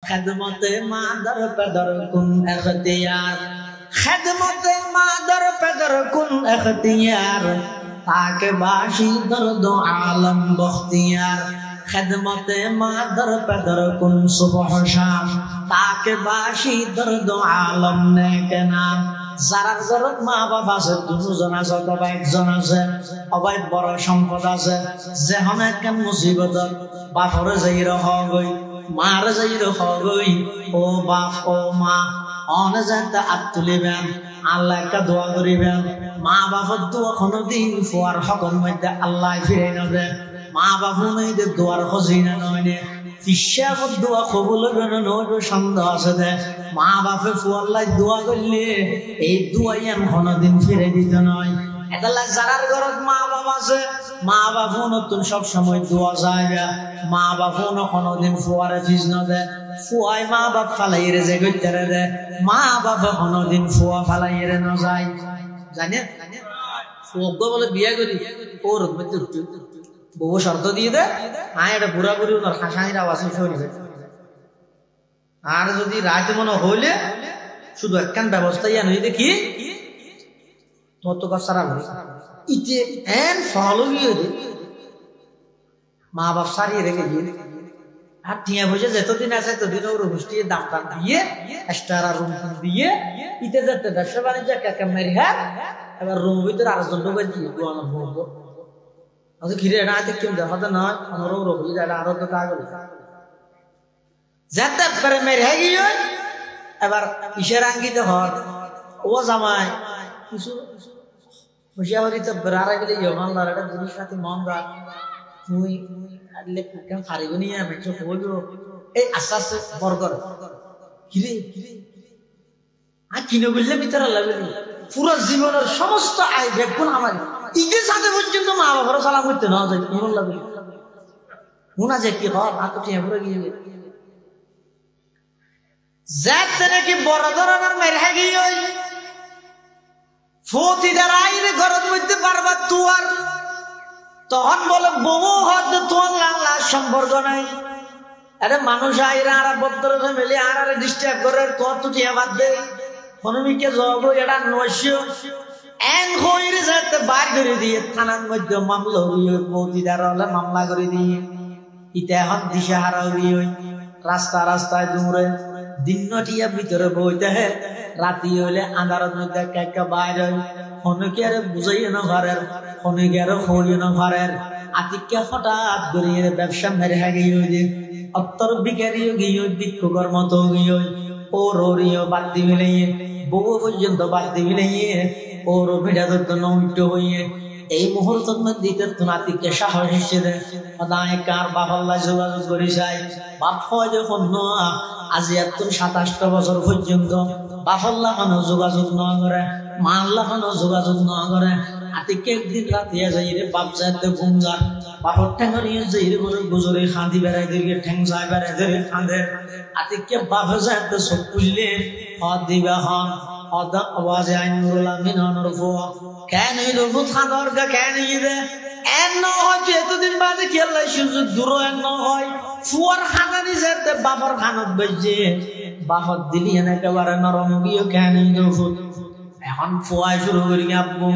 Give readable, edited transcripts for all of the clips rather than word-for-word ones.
खिदमते मादर पदर कुन इख्तियार खिदमते मादर पदर कुन इख्तियार ताके बाशी दर्द आलम बख्तियार खिदमते मादर पदर कुन सुबह शाम ताके बाशी दर्द आलम नेके नाम যারার ঘরত মা বাবা আছে দুজন আছে অথবা একজন আছে অবাই বড় সম্পদ আছে যেহন একখান মুসিবতত বাপরে যাই রহগই মারে যাই রহগই ও বাপ ও মা অনে যাতে হাত তুলিবেন আল্লাহ একটা দোয়া করিবেন মা বাবার দোয়া কোনোদিন ফুয়ার হকর মধ্যে আল্লাহ ফিরে নেবে মা বাবু নেই যে দোয়ার খজিনা নয় ফিশাবত দোয়া কবুল হবে না সন্দেহ আছে দে মা বাপে ফুয়াল্লাহ দোয়া করলে এই দোয়াই আমি কোনোদিন ফিরে দিতে নয় এটা যারার ঘরত মা বাবা আছে মা বাবু নতুন সব সময় দোয়া যায় মা বাবু কোনোদিন ফুয়ারে ফিজ না দে ফুয়াই মা বাপ ফালাইরে যে গইতারে দে মা বাবা কোনোদিন ফুয়া ফালাইরে না যায় জানেন ফুয়া বলে বিয়ে করি ওর মধ্যে বউ শর্ত দিয়ে দে আয় এটা বুড়া বুড়ি ওনার হাসানির আওয়াজ শুনবে আর যদি রাতে মনে হইলে শুধু একখান ব্যবস্থা ইয়া নই দেখি তোর তো সারা ইতে এন ফলো গিয়ে মা বাপ সারিয়ে রেখে দিয়ে আর টিয়া বসে যতদিন আছে ততদিন ওর গোষ্ঠীর দাম টান দিয়ে এক্সট্রা রুম দিয়ে ইতে যেতে ব্যবসা বাণিজ্য কাকা মেরে হ্যাঁ এবার রুম ভিতরে আরেকজন ঢোকে দিয়ে দোয়ানো বলবো আচ্ছা ঘিরে না আছে কেউ দেখা তো নয় আমার রবি এটা আরো তো কাগজ যেতে পারে মেরে হয়ে গিয়ে এবার কিসের আঙ্গিতে হর ও জামাই কিছু হুশিয়া হরি তো বেড়ারা গেলে ইমান লারাটা জিনিস সাথে মন রাখ তুই আলে কেন ফারিব নি আমি তো বলবো এই আস্তে আস্তে বরগর কিরে আর কিনে বললে ভিতরে লাগবে পুরো জীবনের সমস্ত আয় বেগুন আমার ঈদের সাথে পর্যন্ত মা বাবার সালাম করতে না যায় মন লাগবে হুনা যে কি হয় হাত উঠিয়ে পড়ে গিয়ে যাতে নাকি বড় ধরনের মেরে গিয়ে ফতিদার আইরে ঘরের মধ্যে বারবার তুয়ার তখন বলে বউ হতে তোমার লাংলা সম্পর্ক নাই আরে মানুষ আইরা আর বদ্র ফ্যামিলি আর ডিস্টার্ব করে তোর তুটিয়া বাদ দে হনুমিকে জব এটা নৈশ এন হইরে যাতে বার করে দিয়ে থানার মধ্যে মামলা হইয়ে ফতিদার হলে মামলা করে দিয়ে ইতে এখন দিশাহারা হইয়ে রাস্তা রাস্তায় দৌড়ে দিনটিয়া ভিতরে বইতে হে রাতি হইলে আন্ধারের মধ্যে কাকা বাইরে হনুকে আর বুঝাইয়ে না ঘরের হনুকে আর হইয়ে না ঘরের আতিকে হঠাৎ গড়িয়ে ব্যবসা মেরে গিয়ে হইলে অত্তর বিকারিও গিয়ে ভিক্ষুকর মতো গিয়ে ওর ওরিও বাদ দিবি নিয়ে বউ পর্যন্ত বাদ দিবি নিয়ে ওর ভিড়া ধরতো নমিট হইয়ে এই মুহূর্তের মধ্যে নাতিকে সাহস হিসেবে কার বাপাল্লা যোগাযোগ করি চাই বাপ হয় যখন আজি এত 27 বছর পর্যন্ত বাপাল্লা কোনো যোগাযোগ না করে মা আল্লাহ কোনো যোগাযোগ না করে আতিকে একদিন রাতে যাই রে বাপ যাইতে ঘুম যার বাপর ঠেঙ্গরিয়ে যাই রে বলে গুজরে খাঁদি বেড়াই দিকে ঠেং যায় বেড়াই ধরে খাঁদে আতিকে বাপ যাইতে সব বুঝলে হদ দিবা হন অদা আওয়াজে আইনুল আমিন অনরফু কেন এই রফু খাদর কা কেন ইদে এন ন হয় এতদিন বাদে খেলাই সুযোগ দূর এন ন হয় ফুয়ার খানানি যেতে বাবার খানত বেজে বাবার দিলি এনে একেবারে নরম গিয়ে কেন এই রফু এখন ফুয়াই শুরু করি আব্বু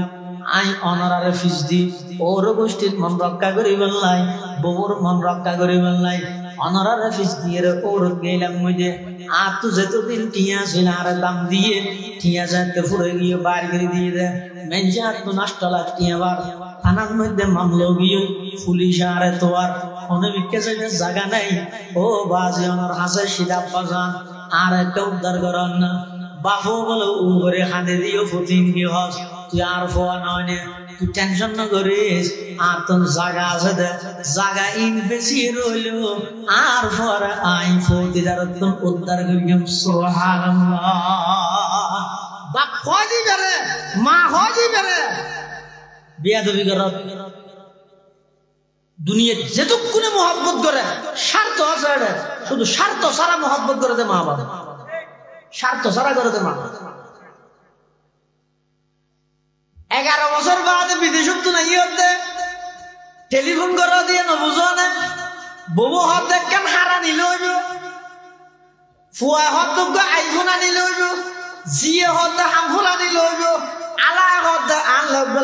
আই অনারারে ফিস দি ওর গোষ্ঠীর মন রক্ষা করি বললাই বউর মন রক্ষা করি বললাই অনারারে ফিস দিয়ে ওর গেলাম মধ্যে আর তো যতদিন টিয়া ছিল আর দাম দিয়ে টিয়া যাতে ফুরে গিয়ে বার করে দিয়ে দে মেনজে আর তো নষ্ট লাগ টিয়া বার থানার মধ্যে মামলা গিয়ে পুলিশ আরে তো আর অনেকে জায়গা নাই ও বাজে ওনার হাসে সিদাব বাজান আর একটা উদ্ধার করার না বাপু বলে উপরে খাঁদে দিও ফুটিন কি হস তুই আর ফোয়া নয় তুই টেনশন না করিস আর তোর জায়গা আছে দে জায়গা ইন বেশি রইল আর পরে আই ফৌজিদার তোর উদ্ধার করিম সুবহানাল্লাহ বাপ হজি করে মা হজি করে বিয়াদবি করে দুনিয়া যেটুকুনে মহব্বত করে স্বার্থ আছে শুধু স্বার্থ সারা মহব্বত করে দে মা বাবা স্বার্থ সারা করে দে মা 11 বছর বাদে বিদেশত তো নাই হতে টেলিফোন করে দিয়ে না বুঝো না বউ হাতে কেন হারা নিল ফুয়া হত আইফোন আনি লইব জিয়ে হত হামফুল আনি লইব আলা হত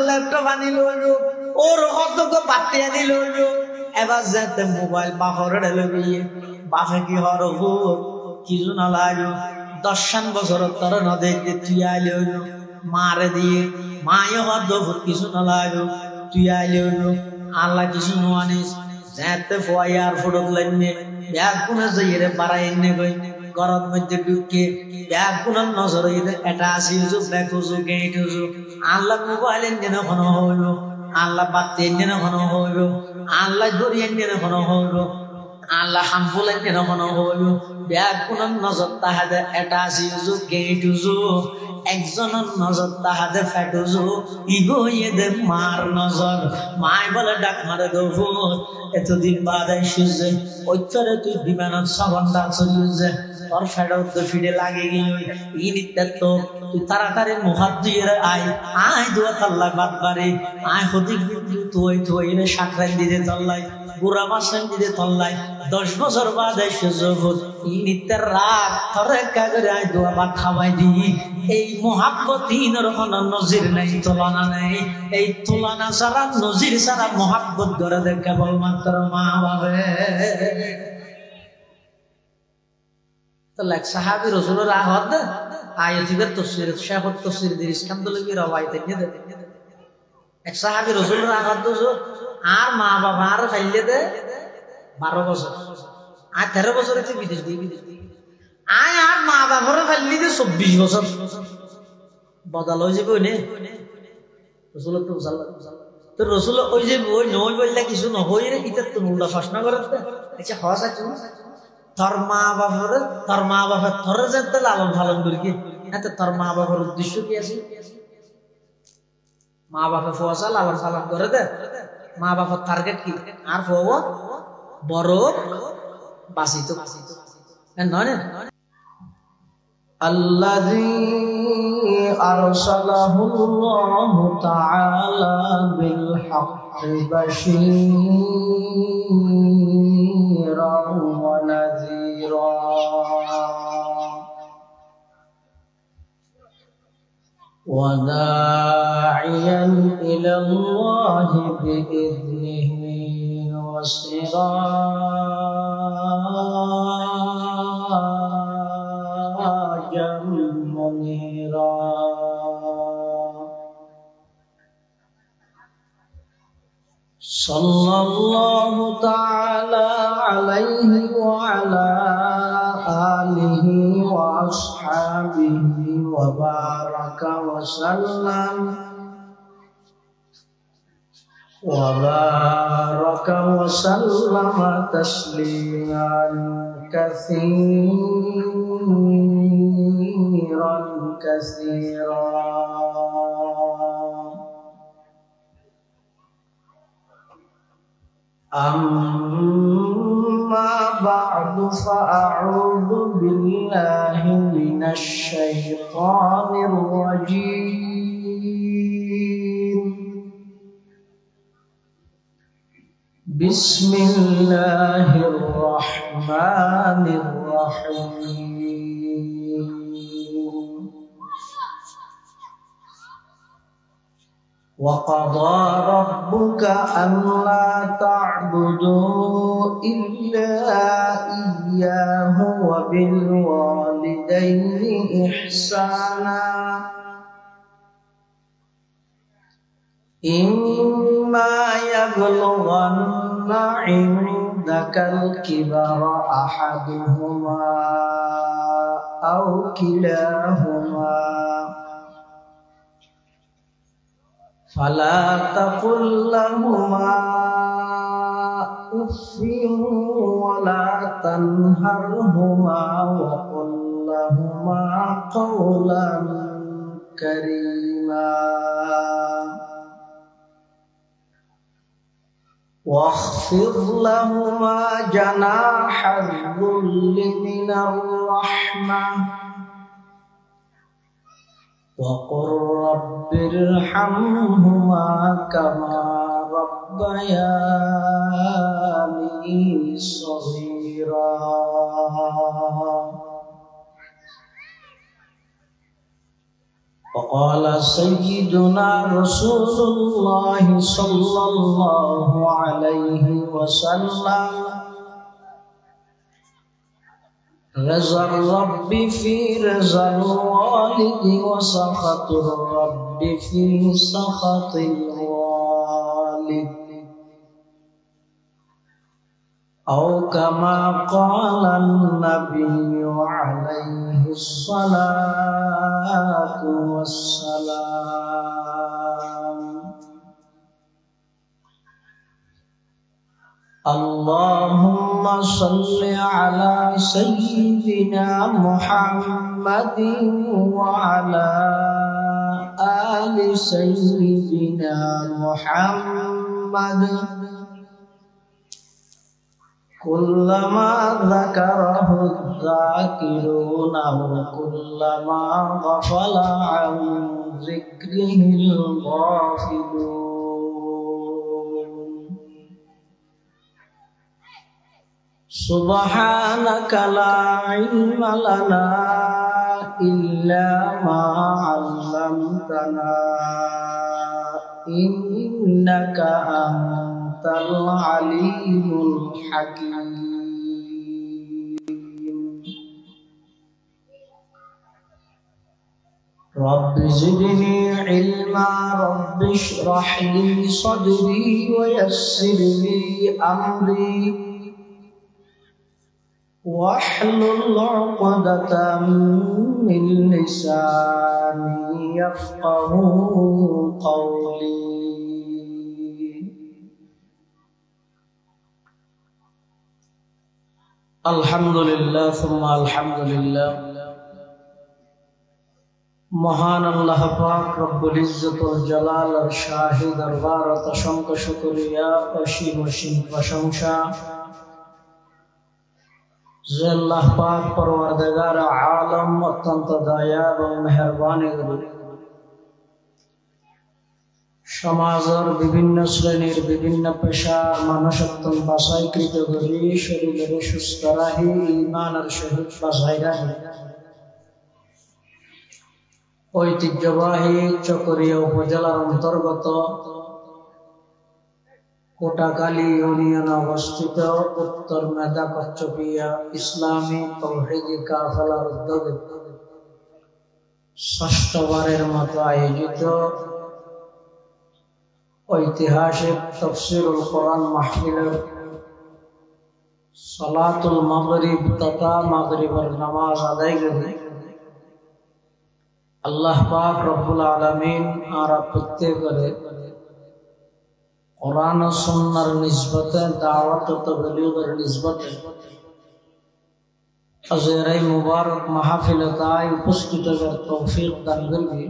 ল্যাপটপ আনি লইব ওর হত বাতি আনি লইব এবার যেতে মোবাইল বাহরে লইবি বাপে কি হর কিছু না লাগো 10 বছর তোর নদে তুই আইলে মারে দিয়ে মায়ে হদ কিছু না লাগো তুই আইলে আল্লাহ কিছু নানিস যেতে ফয়ার ফটো লাইনে ব্যাগ কোন যাইরে বাড়াই এনে গই গরম মধ্যে ঢুকে ব্যাগ কোন নজর এটা আসি দেখো গেইটো আল্লাহ মোবাইল এনে না হইল আল্লাহ বাতি এনে না হইল আল্লাহ গড়ি এনে না হইল আল্লাহ হামফুল এনে না হইল ব্যাগ কোন নজর তাহাদের এটা আসি গেইটো একজনের নজর তাহাদের ফেটুজু ইগো এদে মার নজর মায় বলে ডাক মারে দফুর এতদিন বাদ এসেছে ওইতরে তুই বিমানত 6 ঘন্টা চলিয়েছে তোর ফেডাও তো ফিরে লাগে গিয়ে ই নিত্যার তো তুই তাড়াতাড়ি মুহাত দিয়ে আয় দোয়া তাল্লা বাদ বাড়ি আয় হদিক তুই রে সাকরাই দিতে তল্লাই বুড়া মাসান দিতে তল্লাই 10 বছর বাদ এসে যখন ই নিত্যার রাত তোরে কাগরে আয় দোয়া বাদ খাওয়াই দি এই মোহাব্বতিনের কোনো নজির নাই তুলনা নেই এই তুলনা ছাড়া নজির ছাড়া মোহাব্বত করে দে কেবলমাত্র মা বাবা তো লাগ সাহাবী রাসূলের আহদ আয়াতিবের তাফসীর শায়খুত তাফসীর দিরিসকান্দলবি রওয়ায়াত নিয়ে দে এক সাহাবী রাসূলের আহদ আর মা বাবা আর ফাইলে দে 12 বছর আর 13 বছরে তুই বিদেশ দিয়ে আয় আর মা বাবার ফাইলি দে 24 বছর বদল হয়ে যাবে নে রাসূল তো তো রাসূল ওই যে ওই নয় বললা কিছু না হই রে কিতা তো উল্টা প্রশ্ন করতে আচ্ছা হস আছে তোর মা বাবার তোর যেতে লালন পালন করি কি এতে তোর মা বাবার উদ্দেশ্য কি আছে মা বাবা ফসা লালন পালন করে দে মা বাবার টার্গেট কি আর ফোয়া বড় বাসিত নয় الذي أرسله الله تعالى بالحق بشيرا ونذيرا وداعيا إلى الله بإذنه وسراجا منيرا صلى الله تعالى عليه وعلى آله وأصحابه وبارك وسلم تسليما كثيرا أما بعد فأعوذ بالله من الشيطان الرجيم بسم الله الرحمن الرحيم وقضى ربك ألا تعبدوا إلا إياه وبالوالدين إحسانا إما يبلغن عندك الكبر أحدهما أو كلاهما فلا تقل لهما أف ولا تنهرهما وقل لهما قولا كريما واخفض لهما جناح الذل من الرحمة وقل رب ارحمهما كما ربياني صغيرا وقال سيدنا رسول الله صلى الله عليه وسلم رضا الرب في رضا الوالد وسخط الرب في سخط الوالد أو كما قال النبي عليه الصلاة والسلام اللهم صل على سيدنا محمد وعلى آل سيدنا محمد كلما ذكره الذاكرون وكلما غفل عن ذكره الغافلون سبحانك لا علم لنا إلا ما علمتنا إنك أنت العليم الحكيم رب زدني علما رب اشرح لي صدري ويسر لي أمري واحلل عقدة من لساني يفقهوا قولي الحمد لله ثم الحمد لله মহান আল্লাহ পাক রব্বুল ইজ্জত ওয়াল জালালের শাহী দরবারত অসংখ্য শুকরিয়া অসীম অসীম প্রশংসা যে আল্লাহ পাক পরওয়ারদিগার আলম অত্যন্ত দয়া এবং মেহেরবানি করে সমাজের বিভিন্ন শ্রেণীর বিভিন্ন পেশার মানুষ অত্যন্ত বাছাইকৃত করি শরীরের সুস্থ রাহি ঈমানের সহিত বাছাই রাহি ঐতিহ্যবাহী চকরিয়া উপজেলার অন্তর্গত কোটাকালী ইউনিয়নে অবস্থিত উত্তর মেদা কচ্চপিয়া ইসলামী তৌহিদি কাফেলার উদ্যোগে ষষ্ঠবারের মতো আয়োজিত ঐতিহাসিক তাফসীরুল কোরআন মাহফিলের সালাতুল মাগরিব তথা মাগরিবের নামাজ আদায় করে আল্লাহ পাক রব্বুল আলামিন আর প্রত্যেকের কোরআন ও সুন্নাহর নিসবতে দাওয়াত ও তাবলীগের নিসবতে আজকের এই মুবারক মাহফিলে তাই উপস্থিত হওয়ার তৌফিক দান করবি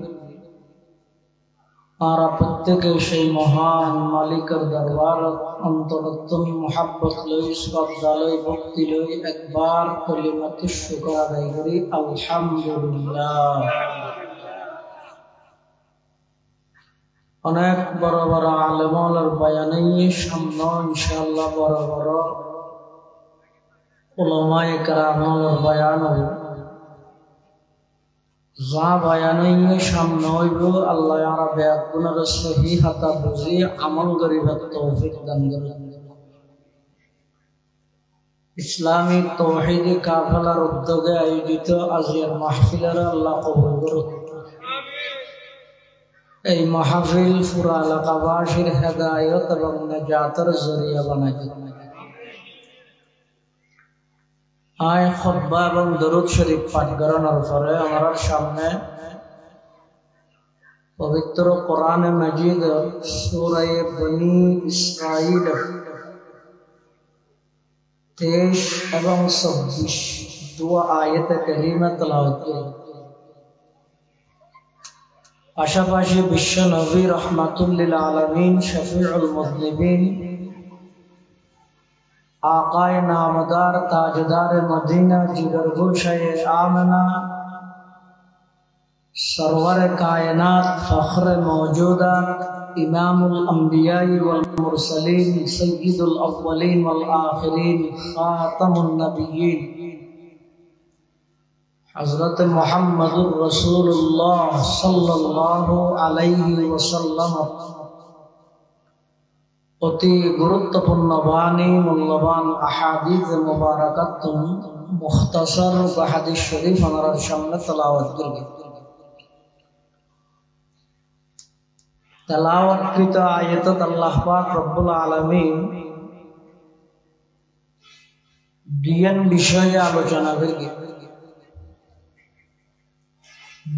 আর প্রত্যেকে সেই মহান মালিকের দরবার অন্তরতম মুহাব্বত লই শ্রদ্ধা লই ভক্তি লই একবার কলিমাত শুকর আদায় করি আলহামদুলিল্লাহ। অনেক বড় বড় আলেমুলের বয়ানে সামনে ইনশাআল্লাহ বড় বড় উলামায়ে কেরামের বয়ান হবে যা বয়ানে সামনে হইব আল্লাহ আর বেয়াগুনের সহি হাতা বুঝি আমল করিবার তৌফিক দান করুন। ইসলামী তৌহিদি কাফেলার উদ্যোগে আয়োজিত আজকের মাহফিলের আল্লাহ কবুল করুন। এই মাহফিল পুরা এলাকাবাসীর হেদায়েত এবং নাজাতের জরিয়া বানাই দিন। আয় খুতবা এবং দরুদ শরীফ পাঠ করানোর পরে আমার সামনে পবিত্র কোরআনে মাজিদ সূরা বনী ইসরাঈল 23 এবং 26 দুটো আয়াতে কারিমা তেলাওয়াত করি। পাশাপাশি বিশ্ব নবী রহমাতুল লিল আলামিন শফিউল মুযনিবিন आकाए नामदार ताजदार मदीना जिगरगोशाए आमना सरवर कायनात फख्र मौजूदा इमामुल अंबिया वल मुरसलीन सय्यिदुल अव्वलीन वल आखिरीन खातमुन नबिय्यीन হযরত মুহাম্মদুর রাসূলুল্লাহ সাল্লাল্লাহু আলাইহি ওয়াসাল্লাম অতি গুরুত্বপূর্ণ বাণী, মূল্যবান আহাদিস মুবারাকাতুন মুখতাসার হাদিস শরীফ আমার সামনে তেলাওয়াত করবে। তেলাওয়াতকৃত আয়াতত আল্লাহ পাক রব্বুল আলামিন দুইয়ের বিষয়ে আলোচনা করবে।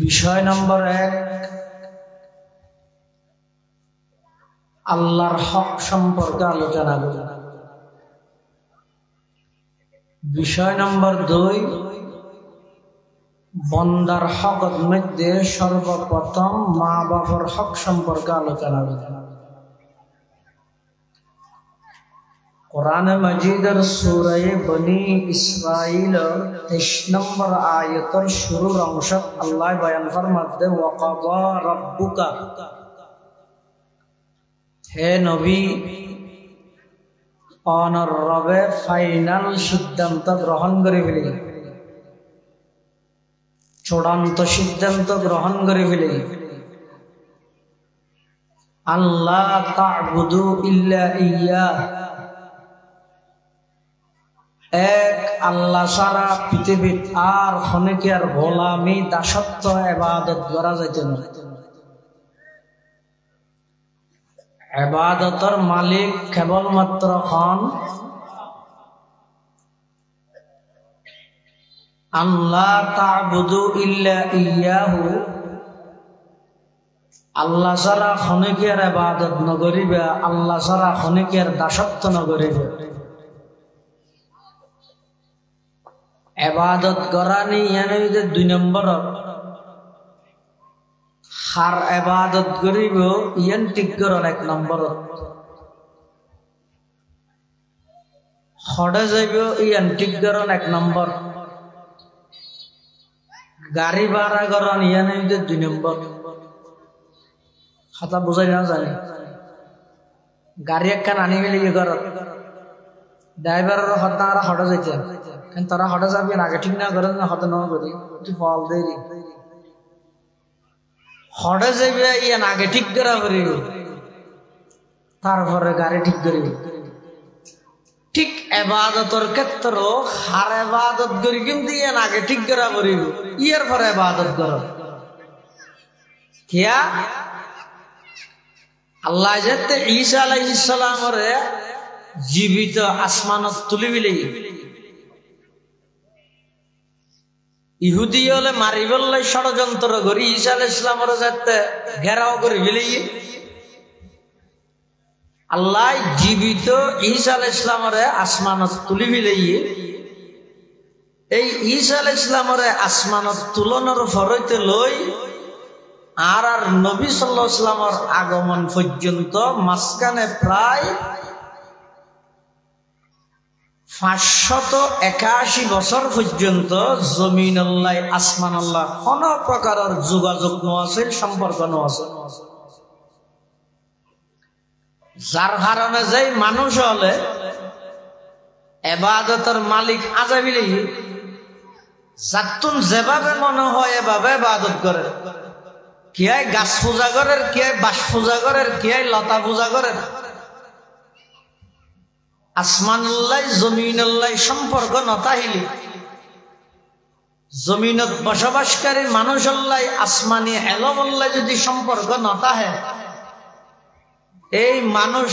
বিষয় নম্বর 1, আল্লাহর হক সম্পর্কে আলোচনা করবে। বিষয় নম্বর 2, বন্দার হকের মধ্যে সর্বপ্রথম মা বাবার হক সম্পর্কে আলোচনা করবে। কোরআনে মাজিদের সূরা বনি ইসরাঈল 23 নম্বর আয়াতের শুরুর অংশ আল্লাহ বয়ান ফরমাতে ওয়াকাযা রাব্বুকা, হে নবী অনর রবে ফাইনাল সিদ্ধান্ত গ্রহণ করে ফেলি, চূড়ান্ত সিদ্ধান্ত গ্রহণ করে ফেলি, আল্লাহ তা'বুদু ইল্লা ইয়্যাহ, এক আল্লাহ ছাড়া পৃথিবীত আর খনেকের গোলামি দাসত্ব ইবাদত করা যাইতে না। ইবাদতের মালিক কেবলমাত্র খন আল্লাহ, তা'বুদু ইল্লা ইয়্যাহু, আল্লাহ ছাড়া খনেকের ইবাদত নকরিবে, আল্লাহ ছাড়া খনেকের দাসত্ব নকরিবে। ইবাদত করানি ইয়ানি 2 নম্বর, হার ইবাদত করিব ইয়ান ঠিক করন 1 নম্বর, হড়ে যাইব ইয়ান ঠিক করন 1 নম্বর, গাড়ি ভাড়া করন ইয়ানি 2 নম্বর। কথা বুঝাই না জানি, গাড়ি একখান আনি গেলে ইয়ে কর, ড্রাইভারের হতা আর হড়ে যাইতে, কিন্তু তারা হঠাৎ যাবি আগে ঠিক না করেন না, হতে না করি তুই ফল দেরি হঠাৎ যাবি ইয়ান আগে ঠিক করা করি, তারপরে গাড়ি ঠিক করি। ঠিক ইবাদতের ক্ষেত্র হার ইবাদত করি, কিন্তু ইয়ান আগে ঠিক করা করি, ইয়ার পরে ইবাদত কর। কিয়া আল্লাহ যেতে ঈসা আলাইহিস সালামের জীবিত আসমানত তুলি বিলি, ইহুদি হলে মারি বললে ষড়যন্ত্র করি ঈসা আলাইহিস সালামের যাতে ঘেরাও করে ফেলি, আল্লাহ জীবিত ঈসা আলাইহিস সালামের আসমানত তুলি ফেলি। এই ঈসা আলাইহিস সালামের আসমানত তুলনার ফরইতে লই আর নবী সাল্লাল্লাহু আলাইহি ওয়াসাল্লামের আগমন পর্যন্ত মাঝখানে প্রায় 581 বছর পর্যন্ত জমিন আল্লাহ আসমান আল্লাহ কোন প্রকারের যোগাযোগ নছিল, সম্পর্ক নছিল, যার কারণে যে মানুষ হলে ইবাদতের মালিক আজাবিলি যাতুন যেভাবে মনে হয় এভাবে ইবাদত করে। কে গাছ পূজা করেন, কে বাঁশ পূজা করেন, কে লতা পূজা করেন। আসমানুল্লাহ জমিনুল্লাহ সম্পর্ক নতাহিলি, জমিনত বসবাসকারী মানুষুল্লাহ আসমানি এলমুল্লাহ যদি সম্পর্ক নতাহে, এই মানুষ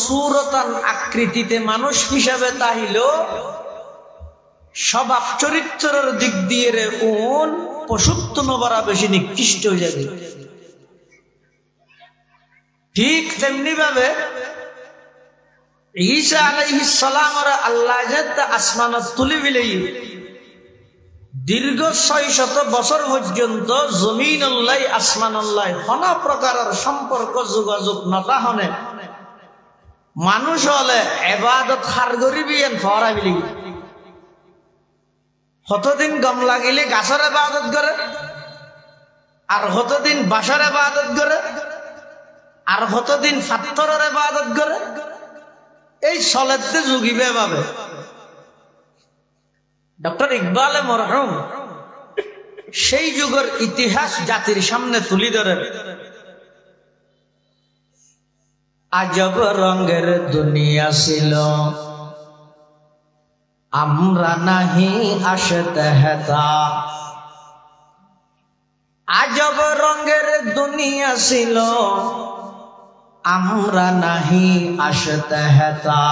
সুরতান আকৃতিতে মানুষ হিসাবে তাহিল স্বভাব চরিত্রের দিক দিয়ে পশুত্ব নবরা বেশি নিকৃষ্ট হয়ে যাবে। ঠিক তেমনি ভাবে ঈসা আলাইহিস সালামের আল্লাহ যেতে আসমানত তুলি বিলাই দীর্ঘ 600 বছর পর্যন্ত জমিনুল্লাহ আসমানুল্লাহ কোন প্রকারের সম্পর্ক যোগাযোগ নতাহনে মানুষ হলে ইবাদত হার গরিবিয়ান ফরা বিলি। কতদিন গম লাগিলে গাছের ইবাদত করে, আর কতদিন বাঁশের ইবাদত করে, আর কতদিন পাথরের ইবাদত করে। এই চলেতে যুগিবে ভাবে ডক্টর ইকবাল মরহুম সেই যুগের ইতিহাস জাতির সামনে তুলি ধরে। আজব রঙের দুনিয়া ছিল, আমরা নাহি আসতে হেতা। আজব রঙের দুনিয়া ছিল, আমরা নাহি আসতে হেতা।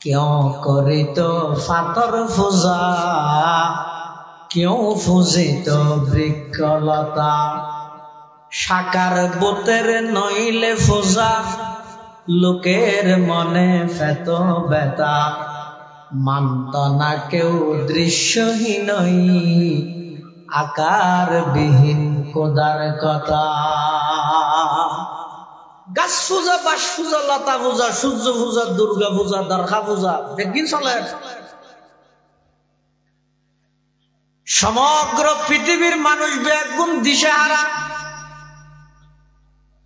क्यों करी तो फातर फुजा, क्यों फुजी तो बृक्षलता। साकार बोतेर नइले फुजा, लोकेर मने फेत बेता। मानत ना केउ दृश्यहीनई, आकार विहीन कोदार कथा। গাছ পূজা, বাস পূজা, লতা পূজা, সূর্য পূজা, দুর্গা পূজা, দরগা পূজা একদিন চলে। সমগ্র পৃথিবীর মানুষ বেগুন দিশেহারা।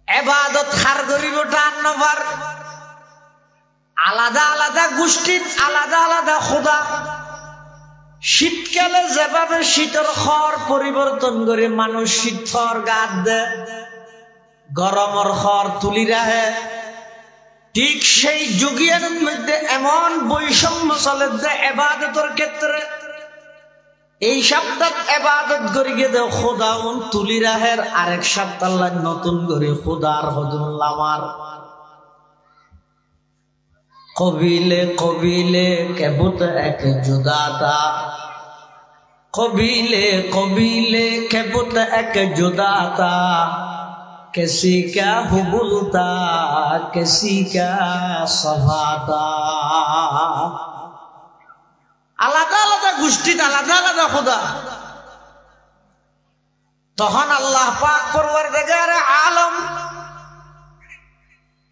ইবাদত খার গরিবটা আন্নবার আলাদা আলাদা গোষ্ঠীর আলাদা আলাদা খোদা। শীতকালে যেভাবে শীতের খর পরিবর্তন করে মানুষ শীত খর গাদ দেয়, গরমর খর তুলি রাখে, ঠিক সেই যুগের মধ্যে এমন বৈষম্য চলে যে ইবাদতের ক্ষেত্রে এই সপ্তাহ ইবাদত করি গিয়ে দেও খোদা তুলি রাখের, আরেক সপ্তাহ নতুন করে খোদার হদুল্লামার। কবিলে কবিলে কেবুত এক জুদাতা, কবিলে কবিলে কেবুত এক জুদাতা। किसी का हुबुलता, किसी का सफाता। আলাদা আলাদা গোষ্ঠীতে আলাদা আলাদা খোদা। তখন আল্লাহ পাক পরওয়ারদিগার আলম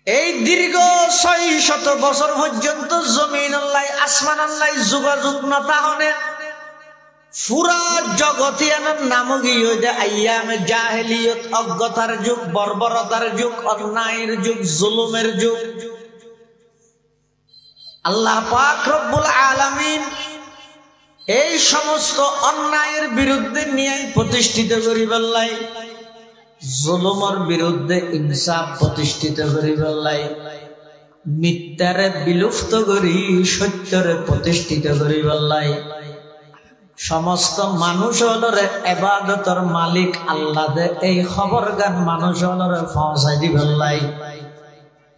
এই দীর্ঘ 600 বছর পর্যন্ত জমিন আল্লাহ আসমান আল্লাহ যোগাযোগ না তাহলে পুরা জগতিয়ানোর নামক আইয়ামে জাহেলিয়ত, অজ্ঞতার যুগ, বর্বরতার যুগ, অন্যায়ের যুগ, জুলুমের যুগ। আল্লাহ পাক রব্বুল আলামিন এই সমস্ত অন্যায়ের বিরুদ্ধে ন্যায় প্রতিষ্ঠিত করিবার, জুলুমের বিরুদ্ধে ইনসাফ প্রতিষ্ঠিত করিবার, মিথ্যারে বিলুপ্ত করি সত্যরে প্রতিষ্ঠিত করিবার, সমস্ত মানুষ হলরে ইবাদতের মালিক আল্লাহ দে এই খবর গান মানুষ হলরে পৌঁছাই দিবেলাই।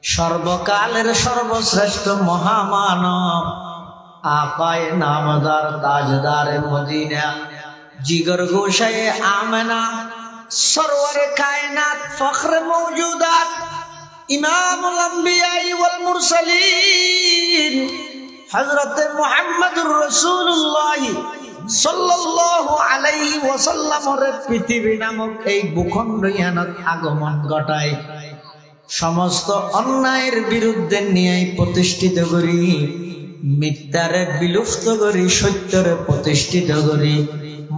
সর্বকালের সর্বশ্রেষ্ঠ মহামানব আকায়ে নামদার তাজদারে মদিনা, জিগর গোশায়ে আমেনা, সরওয়ারে কায়নাত, ফখরে মওজুদাত, ইমামুল আম্বিয়া ওয়াল মুরসালিন, হযরতে মুহাম্মদুর রাসূলুল্লাহ সাল্লাল্লাহু আলাইহি ওয়াসাল্লামের পৃথিবী নামক এই ভূখণ্ডয়ানত আগমন ঘটায়। সমস্ত অন্যায়ের বিরুদ্ধে ন্যায় প্রতিষ্ঠিত করি, মিথ্যারে বিলুপ্ত করি সত্যরে প্রতিষ্ঠিত করি,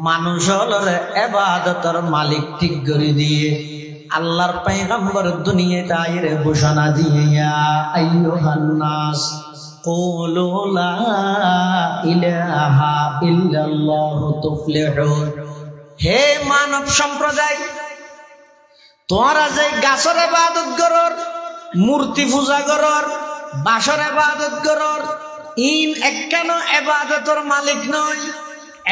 মানুষ হলরে ইবাদতের মালিক ঠিক করে দিয়ে আল্লাহর পয়গম্বর দুনিয়াতে আইরে ঘোষণা দিয়ে, ইয়া আইয়ুহান নাস কুলু লা ইলাহা ইল্লাল্লাহু তুফলিহুন। হে মানব সম্প্রদায়, তোমরা যে গাছের ইবাদত করর, মূর্তি পূজা করর, বাসর ইবাদত করর, ইন একখানো ইবাদতের মালিক নয়।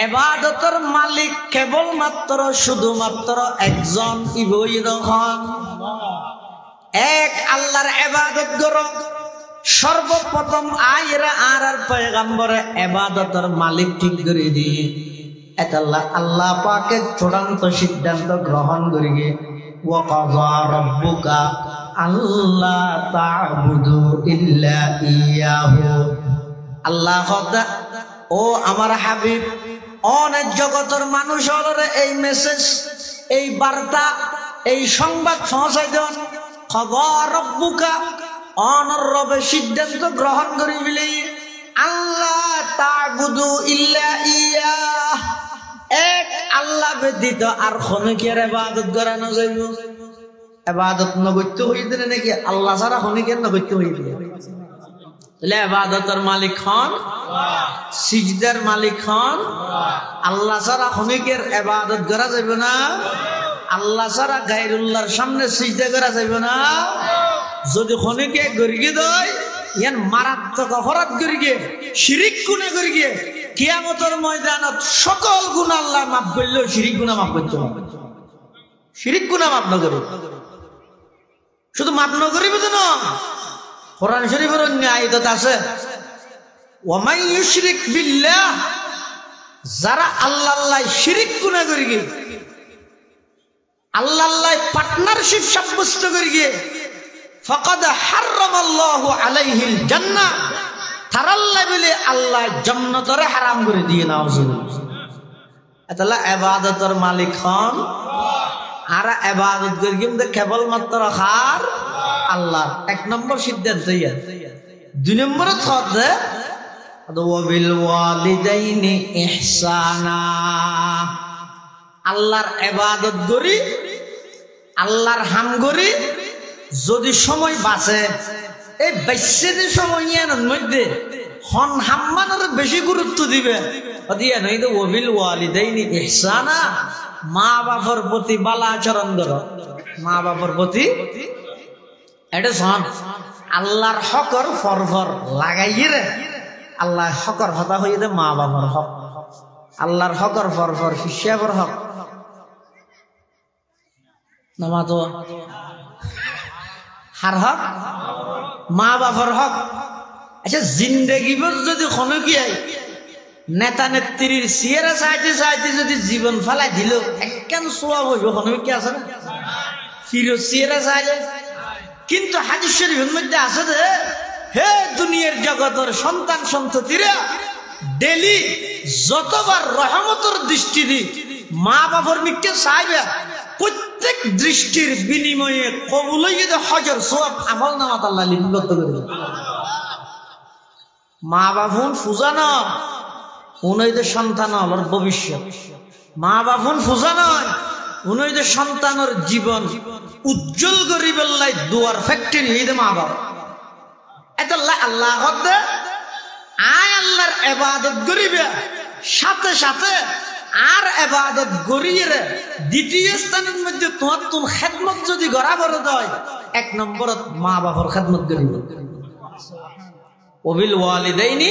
ইবাদতের মালিক কেবলমাত্র শুধুমাত্র একজন, ইবই রহমান এক আল্লাহর ইবাদত করো। সর্বপ্রথম আইরা আর পয়গম্বরে ইবাদতের মালিক ঠিক করে দিয়ে এতাল্লাহ আল্লাহ পাকের চূড়ান্ত সিদ্ধান্ত গ্রহণ করিয়ে ওয়া কাযা রাব্বুকা আল্লা তা'বুদু ইল্লা ইয়াহু। আল্লাহ খোদা ও আমার হাবিব, অনেক জগতের মানুষ হলরে এই মেসেজ, এই বার্তা, এই সংবাদ পৌঁছাই দেন। কাযা রাব্বুকা অনর রবে সিদ্ধান্ত গ্রহণ করি বিলি আল্লাহ তা'বুদু ইল্লা ইয়াহ, এক আল্লাহ ব্যতীত আর খনিকের ইবাদত করা না যাইব। ইবাদত নগত্য হইতে নাকি আল্লাহ ছাড়া খনিকের নগত্য হইতে। তাহলে ইবাদতের মালিক হন সিজদার মালিক হন আল্লাহ ছাড়া খনিকের ইবাদত করা যাবে না, আল্লাহ ছাড়া গায়রুল্লাহর সামনে সিজদা করা যাবে না। যদি খনিকে গরিগে দেয় ইয়ান মারাত্মক অপরাধ করিগে শিরিক গুনাহ করিগে কিয়ামতের ময়দানত সকল গুনাহ আল্লাহ মাফ করলেও শিরিক গুনাহ মাফ করতে হবে। শিরিক গুনাহ মাফ না করে শুধু মাফ না করিবে তো না, কোরআন শরীফের অন্য আয়াত আছে ওয়া মান ইউশরিক বিল্লাহ, যারা আল্লাহ শিরিক গুনাহ করিগে আল্লাহ পার্টনারশিপ সাব্যস্ত করিগে ফাকাদ হারামাল্লাহু আলাইহিল জান্নাহ, তারাল্লাহ বলে আল্লাহ জান্নাতরে হারাম করে দিয়ে নাউজুবিল্লাহ। তাহলে ইবাদতের মালিক হন আর ইবাদত করি কিন্তু কেবলমাত্র খার আল্লাহ। এক নম্বর সিদ্ধান্ত ইয়া। দুই নম্বর থদ ওয়াবিল ওয়ালিদাইনি ইহসানা, আল্লাহর ইবাদত করি আল্লাহর হাম করি যদি সময় বাঁচে এই বেশিদের সময় ইয়ানোর মধ্যে হন হাম্মানের বেশি গুরুত্ব দিবে দিয়া নই তো ওয়াবিল ওয়ালিদাইনি ইহসানা, মা বাবার প্রতি ভালো আচরণ করো, মা বাবার প্রতি এটা শোন আল্লাহর হকর ফরফর লাগাইয়ে রে আল্লাহ হকর হতা হয়ে দে মা বাবার হক, আল্লাহর হকর ফরফর শিষ্যাবর হক নামা তো হার হক মা বাবার হক। আচ্ছা জিন্দেগি যদি খনকিয়াই নেতা নেত্রীর চেহারা চাইতে চাইতে যদি জীবন ফেলাই দিল একখান সোয়াব হইব খনকি আছে না ফিরোজ চেহারা চাইলে। কিন্তু হাদিস শরীফের মধ্যে আছে যে হে দুনিয়ার জগতের সন্তান সন্ততিরা ডেলি যতবার রহমতের দৃষ্টি দি মা বাবার মিকে চাইবে প্রত্যেক দৃষ্টির বিনিময়ে কবুল যদি হজর সোয়াব আমল নামাত আল্লাহ লিপিবদ্ধ করে। মা বাবুন ফুজা নয় উনইদের সন্তান হলোর ভবিষ্যৎ, মা বাবুন ফুজা নয় উনইদের সন্তানের জীবন উজ্জ্বল করিবার লাই দুয়ার ফ্যাক্টরি হইতে মা বাবা। এত আল্লাহ আয় আল্লাহর ইবাদত করিবে সাথে সাথে আর ইবাদত করিয়ে দ্বিতীয় স্থানের মধ্যে তোমার তোর খেদমত যদি গড়া বড় দেয় এক নম্বরত মা বাবার খেদমত করিবে। ওয়াবিল ওয়ালিদাইনি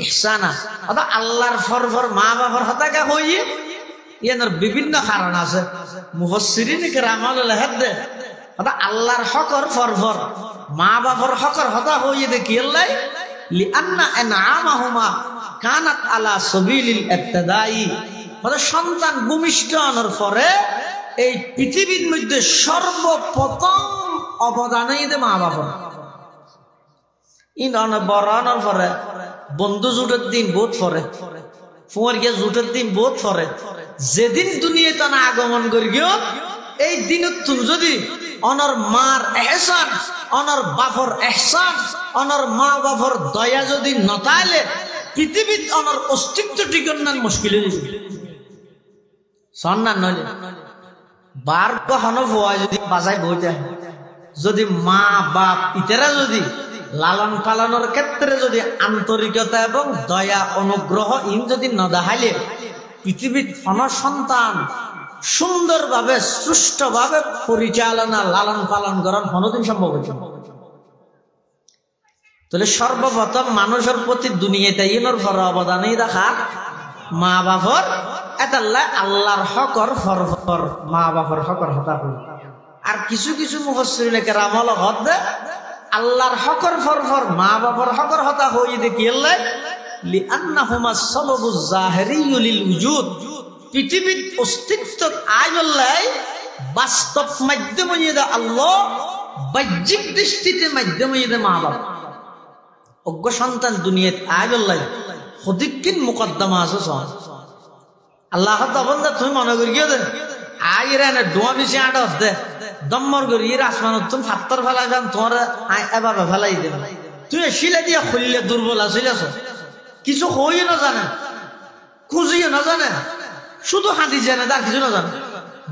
ইহসানা, অর্থাৎ আল্লাহর ফরফর মা বাবার হতাকা হইয়ে ইয়ানোর বিভিন্ন কারণ আছে। মুফাসসিরিন কেরাম লেখেন দে অর্থাৎ আল্লাহর হকর ফরফর মা বাবার হকর হতা হইয়ে দে কি আল্লাহ লিআন্না আনআমাহুমা কানাত আলা সাবিলিল ইবতিদাই, মানে সন্তান ভূমিষ্ঠ হওয়ার পরে এই পৃথিবীর মধ্যে সর্বপ্রথম অবদানই দে মা বাবার। ইন বরানোর পরে বন্ধু জুটের দিন বোধ পরে ফুয়ার গিয়ে জুটের দিন বোধ পরে যেদিন দুনিয়ায় তানা আগমন করি গিয়ে এই দিনত তুমি যদি অনর মার এহসান অনর বাফর এহসান অনর মা বাফর দয়া যদি নতাইলে পৃথিবীত অনর অস্তিত্ব টিকনার মুশকিল হয়ে যাবে। সন্ন্যান নইলে বার কখনো ভুয়া যদি বাজায় বইতে যদি মা বাপ ইতেরা যদি লালন পালনের ক্ষেত্রে যদি আন্তরিকতা এবং দয়া অনুগ্রহ ইন যদি ন দেখাইলে পৃথিবীর সন্তান সুন্দরভাবে সুষ্ঠুভাবে পরিচালনা লালন পালন করার কোনোদিন সম্ভব হচ্ছে। তাহলে সর্বপ্রথম মানুষের প্রতি দুনিয়াতে ইনোর ফর অবদানই দেখা মা বাপর এতাল্লাহ আল্লাহর হকর ফরফর মা বাপর হকর হতা হল। আর কিছু কিছু মুফাসসিরিন কেরাম হদ দে আল্লাহর হকর ফরফর মা বাবার হকর হতা হই দেখি আল্লাহ লিআন্নাহুমা সাবাবুজ জাহিরিয়্যু লিল উজুদ, পৃথিবীর অস্তিত্ব আল্লাহ বাস্তব মাধ্যম হইয়া আল্লাহ বাহ্যিক দৃষ্টিতে মাধ্যম হইয়া মা বাবা। অজ্ঞ সন্তান দুনিয়াত আল্লাহ হদিকিন মুকদ্দমা আছে আল্লাহ বন্ধা তুমি মনে করি গিয়ে আইরা না ডোয়া বেশি আট দে দম্মর করি এর আসমান তুমি ফাত্তর ফেলাই যান তোমার এবার ফেলাই দেবে তুই শিলে দিয়া খুললে দুর্বল আসিল কিছু হইও না জানে খুঁজিও না জানে শুধু হাঁদি জানে তার কিছু না জানে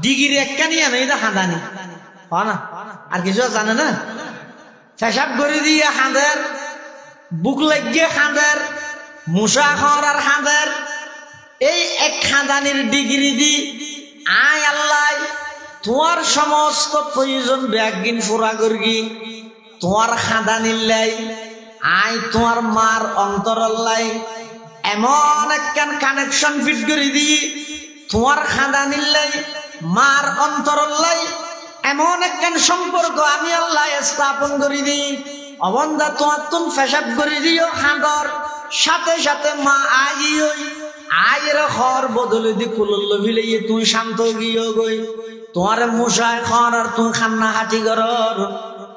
ডিগ্রি একখানি আনে এটা হাঁদানি হয় না আর কিছু জানে না পেশাব করে দিয়ে হাঁদের বুক লাগিয়ে খাঁদের মুসা খরার খাঁদের এই এক খাঁদানির ডিগ্রি দি আয় আল্লাহ তোমার সমস্ত প্রয়োজন ব্যাগিন পুরা করগি তোমার খাঁদানির লাই আয় তোমার মার অন্তরল্লাই এমন একখান কানেকশন ফিট করে দি তোমার খাঁদানির লাই মার অন্তরল্লাই এমন একখান সম্পর্ক আমি আল্লাহ স্থাপন করে দিই অবন্ধা তোমার তুমি ফেসাব করে দিও খাঁদর সাথে সাথে মা আইও আয়ের খর বদলে দি কুলল ভিলাইয়ে তুই শান্ত গিয়ে গই তোমার মশায় খর আর তুই খান্না হাঁটি করর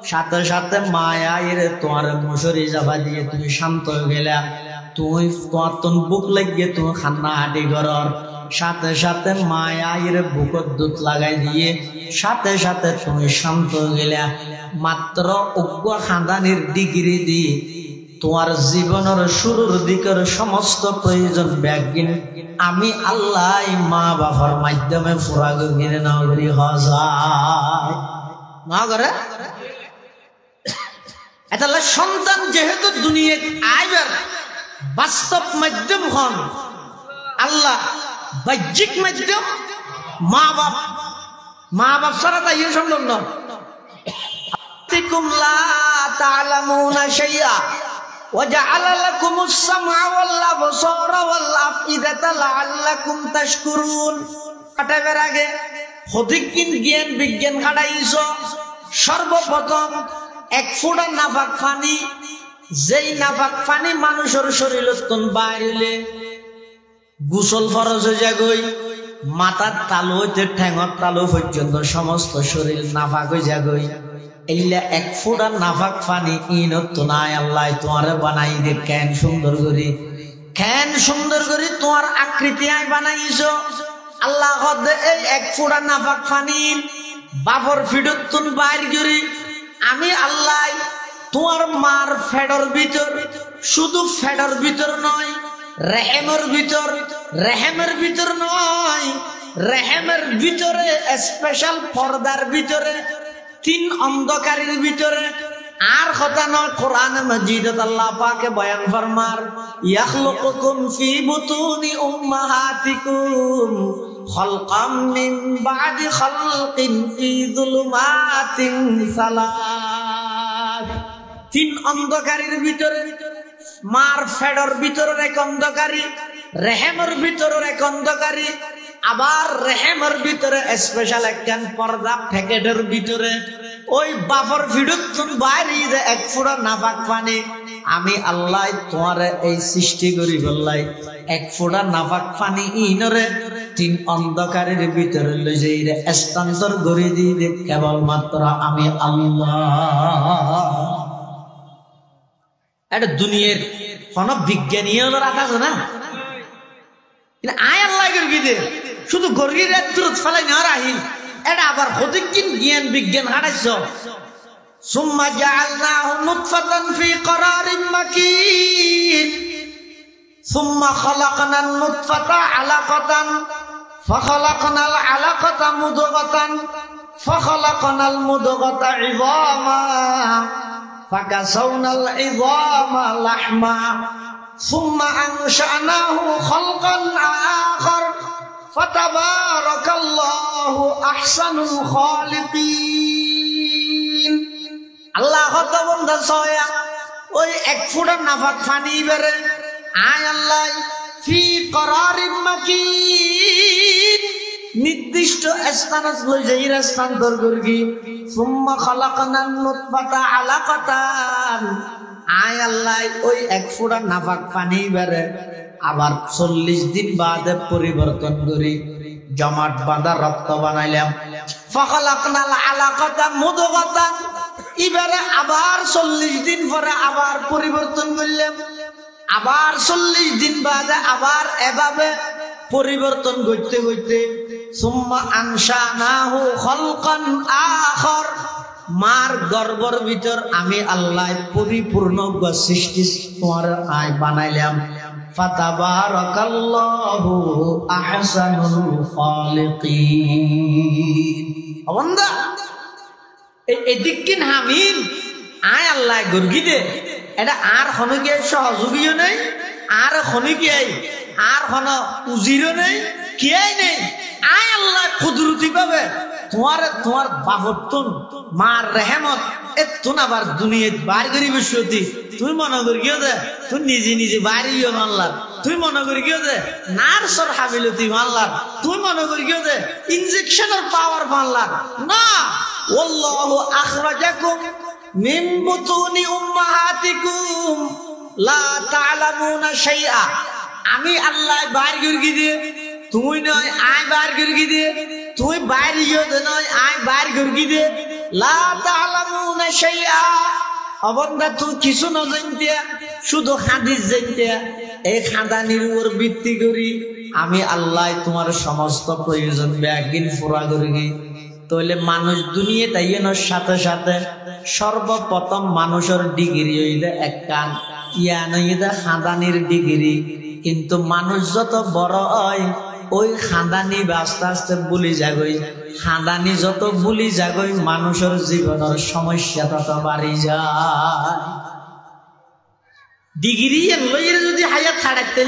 সাথে সাথে মা আয়ের তোমার মশারি যাবা দিয়ে তুমি শান্ত গেলা তুই তোমার তুন বুক লাগিয়ে তুমি খান্না হাঁটি করর সাথে সাথে মা আয়ের বুকত দুধ লাগাই দিয়ে সাথে সাথে তুমি শান্ত গেলা মাত্র অজ্ঞ খানদানির ডিগ্রি দি তোমার জীবনের শুরুর দিকের সমস্ত প্রয়োজন ব্যাগিন আমি আল্লাহ মা বাবার মাধ্যমে পুরা গিয়ে নাও না করে এটা সন্তান যেহেতু দুনিয়ায় আইবার বাস্তব মাধ্যম হন আল্লাহ বাহ্যিক মাধ্যম মা বাপ ছাড়া তাই সম্ভব নয় লা তা'লামুনা শাইআ وجعل لكم السمع والابصار والافئدة لعلكم تشكرون কাটাবের আগে হদিকিন জ্ঞান বিজ্ঞান খাটাইছো সর্বপ্রথম এক ফোঁটা নাফাক পানি যেই নাফাক পানি মানুষের শরীরতন বাইরে গোসল ফরজ হয়ে যাগই মাথার তালু হইতে ঠ্যাঙর তালু পর্যন্ত সমস্ত শরীর নাফাক হয়ে যাগই এলিলা এক ফোঁটা নাফাক পানি ইনত নাই আল্লাহ তোমারে বানাই দে কেন সুন্দর করে তোমার আকৃতি আই বানাইছো আল্লাহ এই এক ফোঁটা নাফাক পানি বাপর ফিডত তুন বাইর করি আমি আল্লাহ তোমার মার ফেডর ভিতর শুধু ফেডর ভিতর নয় রেহেমের ভিতর নয় রেহেমের ভিতরে স্পেশাল পর্দার ভিতরে তিন অন্ধকারের ভিতরে আর কথা নয় কোরআন মাজিদত আল্লাহ পাকে বয়ান ফরমার ইয়াখলুকুকুম ফি বুতুনি উম্মাহাতিকুম খালকাম মিন বাদি খালকিন ফি যুলুমাতিন সালাস তিন অন্ধকারের ভিতরে মার ফেডর ভিতরের এক অন্ধকারী রেহেমের ভিতরের এক অন্ধকারী আবার রেহেমের ভিতরে স্পেশাল একখান পর্দা প্যাকেটের ভিতরে ওই বাফর ফিডুত বাইরে এক ফোঁটা নাফাক পানি আমি আল্লাহ তোমার এই সৃষ্টি করি বললাই এক ফোঁটা নাফাক পানি ইনরে তিন অন্ধকারের ভিতরে লই যাই রে স্থানান্তর করে দিই দে কেবলমাত্র আমি আল্লাহ এটা দুনিয়ার কোন বিজ্ঞানীও রাখা না আয় আল্লাহ গর্গি দে শুধু গর্গির দূরত ফেলাই না রাহিল এটা আবার হদিকিন জ্ঞান বিজ্ঞান হারাইছ সুম্মা জাআলনাহু নুতফাতান ফি করারিন মাকিন সুম্মা খালাকনান নুতফাতা আলাকাতান ফাখালাকনাল আলাকাতা মুদগাতান ফাখালাকনাল মুদগাতা ইযামা ফাকাসাউনাল ইযামা লাহমা সুম্মা আনশানাহু খালকান আখার ফাতাবারাকাল্লাহু আহসানুল খালিকিন আল্লাহ তো বন্ধা সয়া ওই এক ফোঁটা নাফাক পানি বেরে আয় আল্লাহ ফি করারিন মাকিন নির্দিষ্ট স্থানত লই যাই স্থানান্তর করগি সুম্মা খালাকনান নুতফাতা আলাকাতান আয় আল্লাহ ওই এক ফোঁটা নাফাক পানি বেরে আবার 40 দিন বাদে পরিবর্তন করি জমাট বাঁধা রক্ত বানাইলাম ফাখালাকনাল আলাকাতা মুদগাতান এবারে আবার 40 দিন পরে আবার পরিবর্তন করলাম আবার 40 দিন বাদে আবার এভাবে পরিবর্তন করতে করতে সুম্মা আনশানাহু খালকান আখার মার গর্ভের ভিতর আমি আল্লাহ পরিপূর্ণ সৃষ্টি তোমার আয় বানাইলাম ফাতাবারাকাল্লাহু আহসানুল খালিকিন বান্দা এই দিকিন হামিন আয় আল্লাহ গর্গি দে এটা আর হনকে সহযোগীও নেই, আর হনকে আর হন উজিরও নেই, কিয়াই নেই। আয় আল্লাহ কুদরতি পাবে তোমার বাহত্তন মার রেহমত এতুন আবার দুনিয়াত বার করি বসতি। তুই মনে করি কেউ দে তুই নিজে নিজে বাড়িও মানলার, তুই মনে করি কেউ দে নার্সর হাবিলতি মানলার, তুই মনে করি কেউ দে ইনজেকশনের পাওয়ার মানলার না। ওয়াল্লাহু আখরাজাকুম মিন বুতুনি উম্মাহাতিকুম লা তা'লামুনা শাইআ। আমি আল্লাহ বার করি দিয়ে তুই নয় আয় বার করি দিয়ে, তুই বাইরে গিয়ে নয় আয় বার করি দিয়ে। লা তা'লামুনা শাইআ অবন্দা তুই কিছু না জানতে, শুধু হাদিস জানতে। এই খাদানির উপর ভিত্তি করি আমি আল্লাহ তোমার সমস্ত প্রয়োজন ব্যাগিন পুরা করি। তাহলে মানুষ দুনিয়া তাইয়ের সাথে সাথে সর্বপ্রথম মানুষের ডিগ্রি হইলে এক কান ইয়ানইদা খাদানির ডিগ্রি। কিন্তু মানুষ যত বড় হয় ওই খাদানি আস্তে আস্তে ভুলি যাগই, খাদানি যত ভুলি যাগই মানুষের জীবনের সমস্যা তত বাড়ি যায়। ডিগ্রি লইরে যদি হায়াত ছাড়াইতে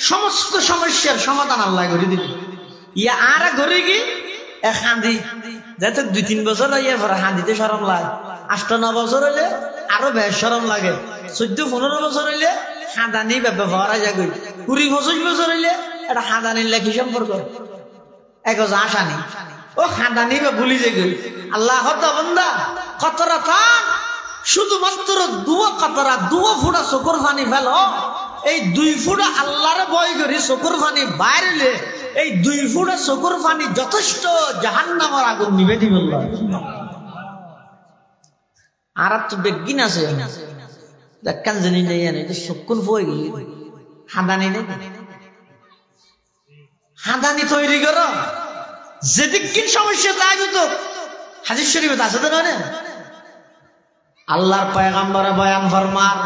সমস্ত সমস্যার সমাধান আল্লাহ করে দিবে। ইয়া আর ঘরে কি খাঁদি যাতে 2-3 বছর হইয়া পরে হাঁদিতে সরম লাগে, 8-9 বছর হইলে আরো বেশ সরম লাগে, 14-15 বছর হইলে খাদানি ব্যবহার যাগই, 20-25 বছর হইলে এটা খাদানির লেখি সম্পর্ক একজ আসানি ও খাদানি বা ভুলি যাগই। আল্লাহ বন্দা কতরা থাক শুধুমাত্র দুয়া ফুটা চকুর পানি ফেল, এই 2 ফুটা আল্লাহরে ভয় করি চকুর পানি বাইরে, এই 2 ফুটা চকুর পানি যথেষ্ট জাহান্নামের আগুন নিবে দিব। আর তো বেগিন আছে দেখান জানি নেই এটা চকুন বই গেলি হাঁদানি নেই, হাঁদানি তৈরি করো যেদিক সমস্যা তাই তো হাদিস শরীফে আছে তো নয়। আল্লাহর পয়গম্বর বয়ান ফরমান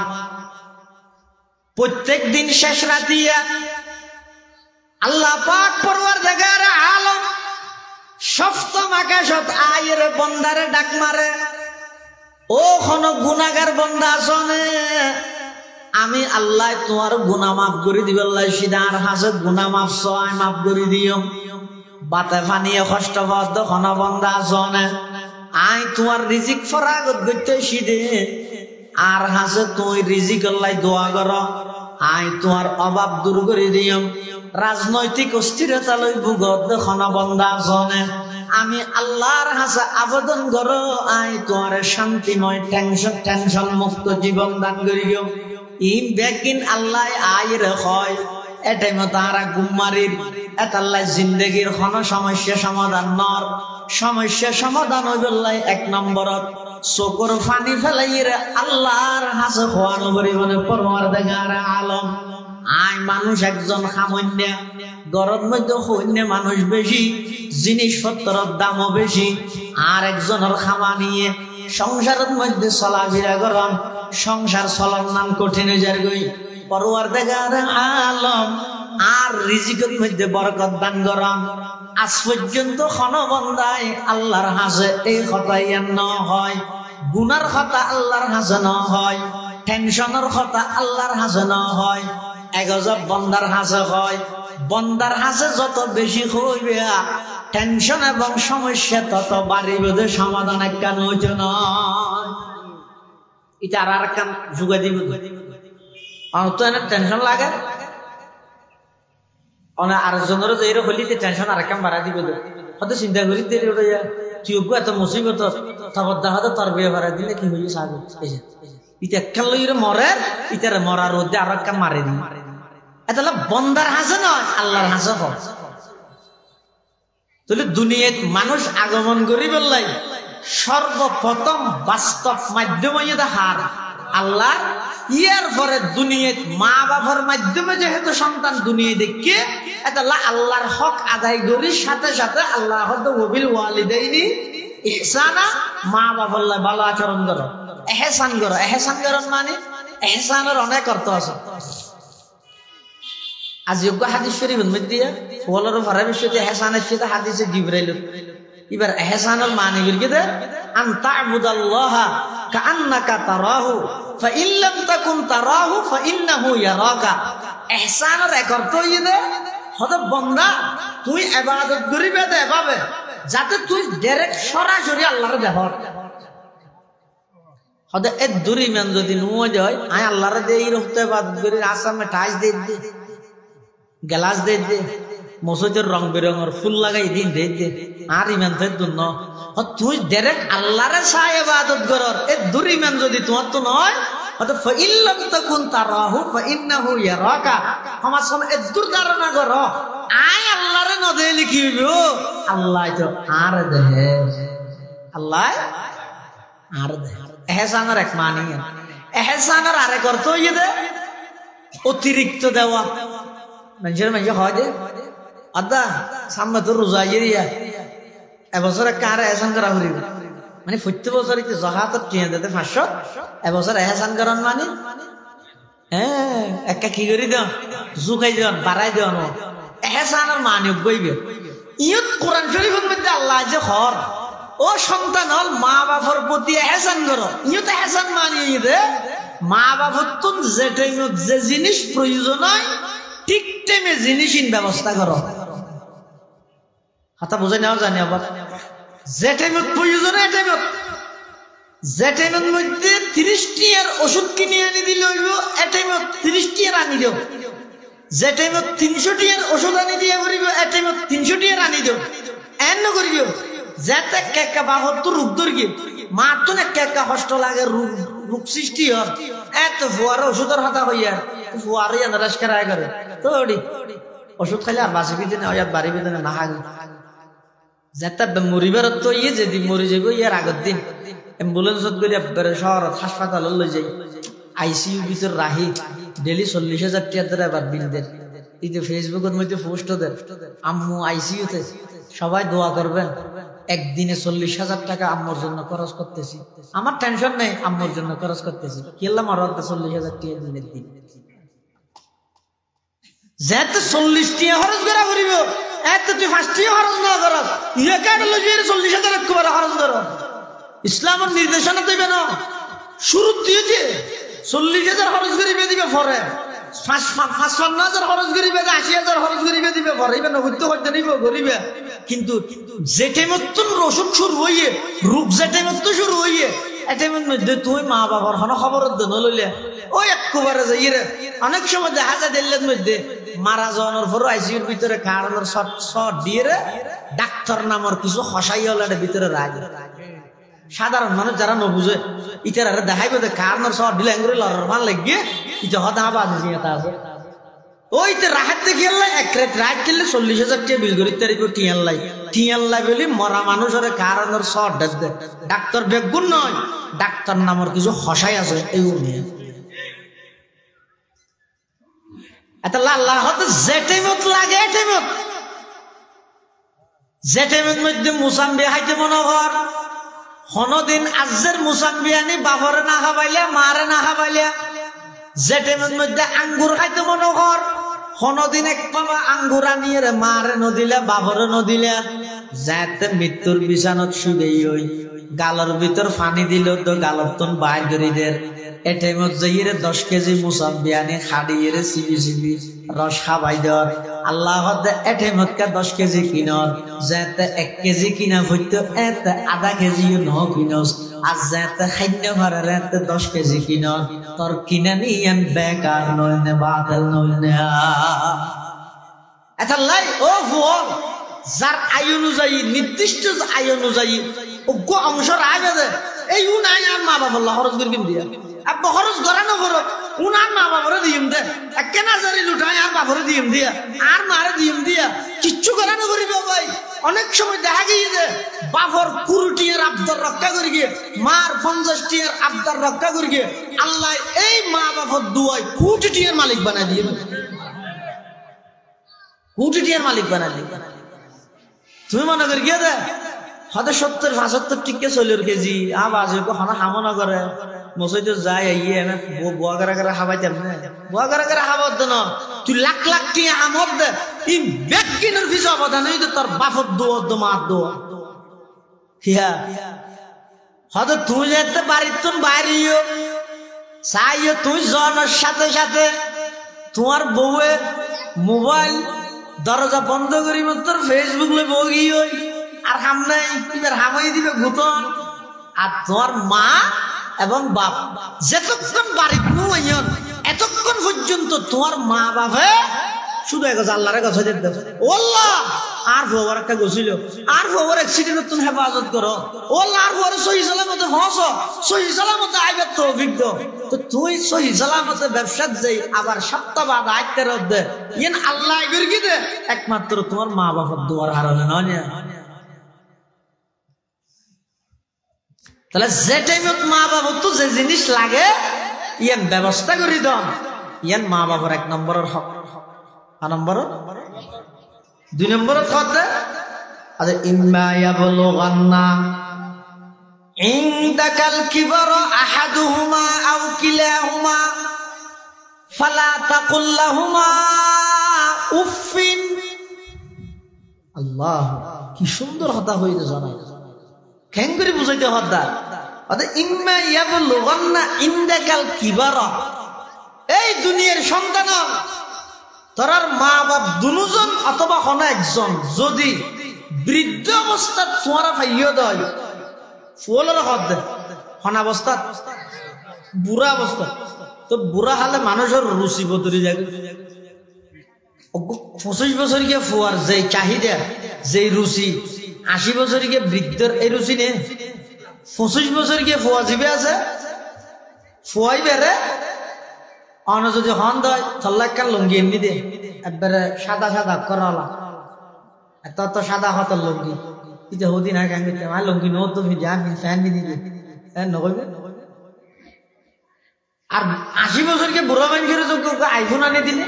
প্রত্যেক দিন শেষ রাতিয়া আল্লাহ পাক পরওয়ারদিগার আলম সপ্তম আকাশত আয়ের বন্দারে ডাক মারে, ও কোন গুনাহগার বন্দা আসনে আমি আল্লাহ তোমার গুনাহ মাফ করে দিব। আল্লাহ সিদার হাসে গুনাহ মাফ সয় মাফ করে দিও। বাতে পানিয়ে কষ্ট বদ্ধ কোন বন্দা আসনে আই তোমার রিজিক ফরাগত করতে সিদে আর হাসে তুই রিজিক আল্লাহ দোয়া কর আই তোমার অভাব দূর করে দিও। রাজনৈতিক অস্থিরতা লই ভুগত কোন বন্দা আসনে আমি আল্লাহর হাসে আবেদন করো আই তোমার শান্তিময় টেনশন মুক্ত জীবন দান করিও। ইম বেকিন আল্লাহ আয়ের হয় এটাই মতো আর গুম্মারির এত আল্লাহ জিন্দগির কোন সমস্যা সমাধান নর, সমস্যা সমাধান হইবল্লাই 1 নম্বরত চকুর পানি ফেলাইরে আল্লাহর হাসে খোয়ানো পরিমাণে পরওয়ারদিগার আলম। আয় মানুষ একজন সামান্য, গরম মধ্যে সৈন্য মানুষ বেশি, জিনিসপত্রের দামও বেশি, আর একজনের খামা নিয়ে সংসারের মধ্যে চলাফেরা করেন, সংসার চলার নাম কঠিন হয়ে যায় গই। পরওয়ারদিগার আলম আর রিজিকের মধ্যে বরকত দান করেন। আজ পর্যন্ত কোন বান্দায় আল্লাহর হাসে এই কথাই ন হয়, গুনার কথা আল্লাহর হাসে ন হয়, টেনশনের কথা আল্লাহর হাসে ন হয়, একজব বন্দার হাসে হয়। বন্দার হাসে যত বেশি হইবে টেনশন এবং সমস্যা তত বাড়িবে, সমাধান একখান হইতে নয়। এটা আর একখান যুগে দিব তো এনে টেনশন লাগে আরেকজনের যে এর হলিতে টেনশন আর একখান বাড়া দিবে হয়তো চিন্তা করি তুই এত মুসিবত তবদ্দা হয়তো তোর বিয়ে বাড়া দিলে কি হইবে সাহায্য ইটা একখান লইরে মরে ইটার মরার রোদে আর একখান মারে দি। এটা বন্দার হাসে নয় আল্লাহর হাসে হয়। তাহলে দুনিয়াত মানুষ আগমন করি বললাই সর্বপ্রথম বাস্তব মাধ্যমে হার আল্লাহ, ইয়ার পরে দুনিয়াত মা বাবার মাধ্যমে যেহেতু সন্তান দুনিয়া দেখে এটা আল্লাহর হক আদায় করি, সাথে সাথে আল্লাহ ওয়াবিল ওয়ালিদাইনি ইহসানা, মা বাবার ভালো আচরণ করো, এহসান করো। এহসান করো মানে এহসানের অনেক অর্থ আছে। আজ হাদিস শরীফের মধ্যে ওয়ালার ফারাবিশতে এহসানের সাথে হাদিসে জিবরাইল এবার এহসানের মানে গিয়ে আন তা'বুদাল্লাহা কাআন্নাকা তারাহু ফাইন লাম তাকুন তারাহু ফাইন্নাহু ইয়ারাকা। ইহসানের এক অর্থ হইছে হতে বান্দা তুই ইবাদত করিবে দে এভাবে যাতে তুই ডাইরেক্ট সরাসরি আল্লাহরে দেখ। হতে এ দূরি মান যদি নুয় যায় আয় আল্লাহরে দে এই রহতে ইবাদত করি আসামে টাইস দে দে গ্লাস দে দে মসজিদের রং বেরঙের ফুল লাগাই দিন দে দে আর ইমান তো দুন তুই ডাইরেক্ট আল্লাহরে চাই ইবাদত করর এ দূরি মান যদি তোমার তো নয় হতে ফাইন লাম তাকুন তারাহু ফাইন্নাহু ইয়ারাকা। আমার সামনে এ দূর ধারণা কর আয় আল্লাহরে ন দেলি কি হইব আল্লাহ তো আর দেহে আল্লাহ আর দেহে। এহসানের এক মানি এহসানের আরেক অর্থ হইয়ে দে অতিরিক্ত দেওয়া। মানুষের মানুষ হয় দে আদা সামনে তো রোজা ইয়া এবছর কার এহসান করা হইব মানে প্রত্যেক বছর জহাতত কিনে দিতে 500 এবছর এহসান করান মানে হ্যাঁ একটা কি করি দেন জুকাই দেন বাড়াই দেন এহসানের মানে গইবে ইয়ত কোরআন শরীফের মধ্যে আল্লাহ যে হর ও সন্তান হল মা বাবার প্রতি এহসান করো ইয়ত এহসান মানিয়ে দে মা বাবার তো যে টাইমে যে জিনিস প্রয়োজন হয় ঠিক টাইমে জিনিসের ব্যবস্থা করো। হাতা বুঝাই নেওয়া জানি আবার যে টাইমে প্রয়োজন হয় টাইমে যে টাইমের মধ্যে 30 টিয়ার ওষুধ কিনে আনি দিলে হইব এ টাইমে 30 টিয়ার আনি দিও। যে টাইমে 300 টিয়ার ওষুধ আনি দিয়া করিব এ টাইমে 300 টিয়ার আনি দিও এন করিব যাতে কেকা বাহর তো রোগ ধরবি মার তো না কেকা কষ্ট লাগে রোগ সৃষ্টি হর এত ফুয়ার ওষুধের হাতা হইয়া ফুয়ার রাস করাই করে তো ওষুধ খাইলে আর বাঁচিবি দিনে ইয়ার বাড়িবি দিনে না হাগে যাতে মরিবার তো ইয়ে যদি মরি যাব ইয়ার আগের দিন অ্যাম্বুলেন্সত করে শহরত হাসপাতাল লই যাই আইসিইউ ভিতর রাহি ডেলি 40,000 টাকা ধরে আবার বিল দেন। এই যে ফেসবুকের মধ্যে পোস্ট দেন আম্মু আইসিইউতে সবাই দোয়া করবেন একদিনে 40,000 টাকা আম্মুর জন্য খরচ করতেছি। আমার টেনশন নেই আম্মুর জন্য খরচ করতেছি কেল্লা মারত 40,000 টাকা দিনের দিন যেতে 40 টাকা খরচ করা করিব এত তুই 5 টাকা খরচ না করস ইয়ে কাট লইয়ে 40,000 টাকা খরচ কর। ইসলামের নির্দেশনা দেবে না শুরু দিয়ে 40,000 খরচ করিবে দিবে পরে 55,000 খরচ করিবে 80,000 খরচ করিবে দিবে পরে ইবে নগদ করতে নিব গরিবে কিন্তু যে টাইমত তো ওষুধ শুরু হইয়ে রোগ যে টাইমত তো শুরু হইয়ে এ টাইমের মধ্যে তুই মা বাবার হন খবর দেন লইলে ওই একবারে যাই রে অনেক সময় দেখা যায় দিল্লির মধ্যে মারা যাওয়ার পর আইসিইউর ভিতরে কারণের শট দিয়ে রে ডাক্তার নামের কিছু হসাই হলার ভিতরে রাখে। সাধারণ মানুষ যারা ন বুঝে ইতার দেখাইবে যে কারণের শট দিলে করে লড়ার ভাল লাগিয়ে ইটা হতা বাদ আছে ওই তো রাহাতে গেলে এক রাত খেললে 40,000 টাকা বিল করি তারিখ টিয়ান লাই বলি মরা মানুষের কারণের শট দে ডাক্তার বেগুন নয় ডাক্তার নামের কিছু হসাই আছে এই নিয়ে এটা আল্লাহ হতে যে টাইমত লাগে যে টাইমের মধ্যে মুসাম্বি খাইতে মনে কর হনদিন আজের মুসাম্বি আনি বাপরে না খাবাইলে মারে না খাবাইলে যে টাইমের মধ্যে আঙ্গুর খাইতে মনে কর হনদিন এক পাবা আঙ্গুর আনিয়ে রে মারে নদিলে বাপরে নদিলে যাতে মৃত্যুর বিছানত শুবেই ওই গালর ভিতর পানি দিল তো গালর তন বাইর করি দের এ টাইমত যাইয়ে 10 কেজি মুসাম্বি আনি খাড়িয়ে রে সিবি রস খাবাই দর আল্লাহ এ টাইমত 10 কেজি কিনর যাতে 1 কেজি কিনা হইতো এতে আধা কেজি ন কিনস আর যাতে খাদ্য ভরে এতে 10 কেজি কিনর তোর কিনা নিয়ান বেকার নয় নে বাদল নয় না এটা লাই ও ফুল যার আয় অনুযায়ী নির্দিষ্ট আয় অনুযায়ী অজ্ঞ অংশ রাখবে দে এই উনাই আর মা বাবা খরচ করে কিন দিয়া আব্বা খরচ করানো করো উনার মা বাবারে দিম দে কেনা জারি লুটাই আর বাবারে দিম দিয়া আর মারে দিম দিয়া কিচ্ছু করানো করিবে ভাই। অনেক সময় দেখা গিয়ে যে বাপর 20 টিয়ার আবদার রক্ষা করি গিয়ে মার 50 টিয়ার আবদার রক্ষা করি গিয়ে আল্লাহ এই মা বাপর দুয়াই 20 টিয়ার মালিক বানাই দিয়ে 20 টিয়ার মালিক বানাই দিয়ে তুমি মনে করি গিয়ে দে হয়তো 70-75 টিকে 40 কেজি আবাজ কখনো হামনা করে মসজিদে যাই আইয়ে আমি বুয়া করে হাবাইতাম না বুয়া করে হাবাত না তুই লাখ টিয়া আমদ দে ই ব্যাগ কিনার ভিসা অবদান হই তো তোর বাপর দো মার দো হিয়া হয়তো তুই যেতে বাড়ির তুন বাইরেও চাইও তুই জনের সাথে সাথে তোমার বউয়ে মোবাইল দরজা বন্ধ করি মাত্র ফেসবুক লই বগি হই আর হাম নাই এবার হামাই দিবে গুতন। আর তোমার মা এবং বাপ যতক্ষণ বাড়ি নুয়াইন এতক্ষণ পর্যন্ত তোমার মা বাপে শুধু একজ আল্লাহর কাছে যেতে ও আল্লাহ আর ফোয়ার একটা গছিল আর ফোয়ার অ্যাক্সিডেন্ট তুমি হেফাজত করো ও আল্লাহ আর ফোয়ার সহি সালামতে হস সহি সালামতে আইবার তো অভিজ্ঞ তো তুই সহি সালামতে ব্যবসাত যাই আবার সপ্তাহ বাদ আইতে রদ্দে ইয়েন আল্লাহ গিরগি দে একমাত্র তোমার মা বাবার দোয়ার হারালে নয়। তাহলে যে টাইমত মা বাবা তো যে জিনিস লাগে ইয়ান ব্যবস্থা করি দাও ইয়ান মা বাবার 1 নম্বরের হক। 2 নম্বর 2 নম্বরের হক দে আরে ইম্মা ইয়াবলুগান্না ইনদাকাল কিবারা আহাদুহুমা আও কিলাহুমা ফালা তাকুল লাহুমা উফিন। আল্লাহ কি সুন্দর কথা হইছে জানা কেন করে বুঝাইতে হদ্দার অর্থাৎ ইম্মা ইয়াবলুগান্না ইনদাকাল কিবারা এই দুনিয়ার সন্তান তোরার মা বাপ দুজন অথবা কোন একজন যদি বৃদ্ধ অবস্থা তোমারা ফাইয় দেয় ফুলের হদ হন অবস্থা বুড়া অবস্থা তো বুড়া হলে মানুষের রুচি বদলি যায়। 25 বছর গিয়ে ফুয়ার যে চাহিদা যে রুচি 80 বছর গিয়ে বৃদ্ধর এই রুচি নেই। 25 বছর গিয়ে ফুয়া জিবে আছে ফুয়াই বেড়ে অন যদি হন দেয় থল্লাক্কা লুঙ্গি এমনি দে একবারে সাদা সাদা করালা এত তো সাদা হতর লুঙ্গি ইতে হদি না কেন আমার লুঙ্গি নো তুমি যা ফ্যান বি দিবি নকইবে। আর 80 বছরকে বুড়া মানুষের যোগ্য আইফোন আনে দিলে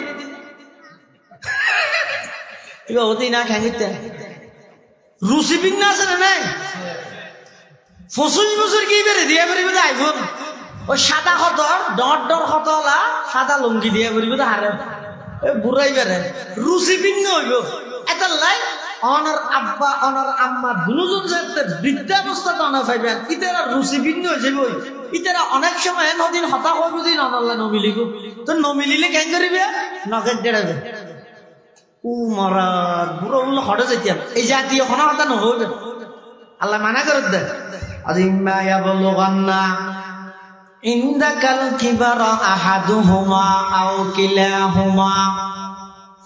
এবার হদি না খেঙ্গিতে রুচি ভিন্ন আছে না নাই। 25 বছর কি বেড়ে দিয়ে বেরিয়ে আইফোন ওই সাদা হতর ডর ডর হতলা সাদা লুঙ্গি দিয়ে বেরিয়ে হারে বুড়াই বেড়ে রুচি ভিন্ন হইব এত লাই অনার আব্বা অনার আম্মা দুজন যাতে বৃদ্ধাবস্থা তো অনা পাইবেন ইতারা রুচি ভিন্ন হয়ে যাবে ইতারা অনেক সময় নদিন হতা হইব দিন অনল্লা নমিলিব তো নমিলিলে কেন করিবে নখের দেড়াবে ও মরার বুড়ো বললো হটে যেতাম এই জাতীয় হনা হতা নহইবে আল্লাহ মানা করে দে আদিম্মা ইয়াবলুগান্না ইনদাকাল কিবারা আহাদুহুমা আও কিলাহুমা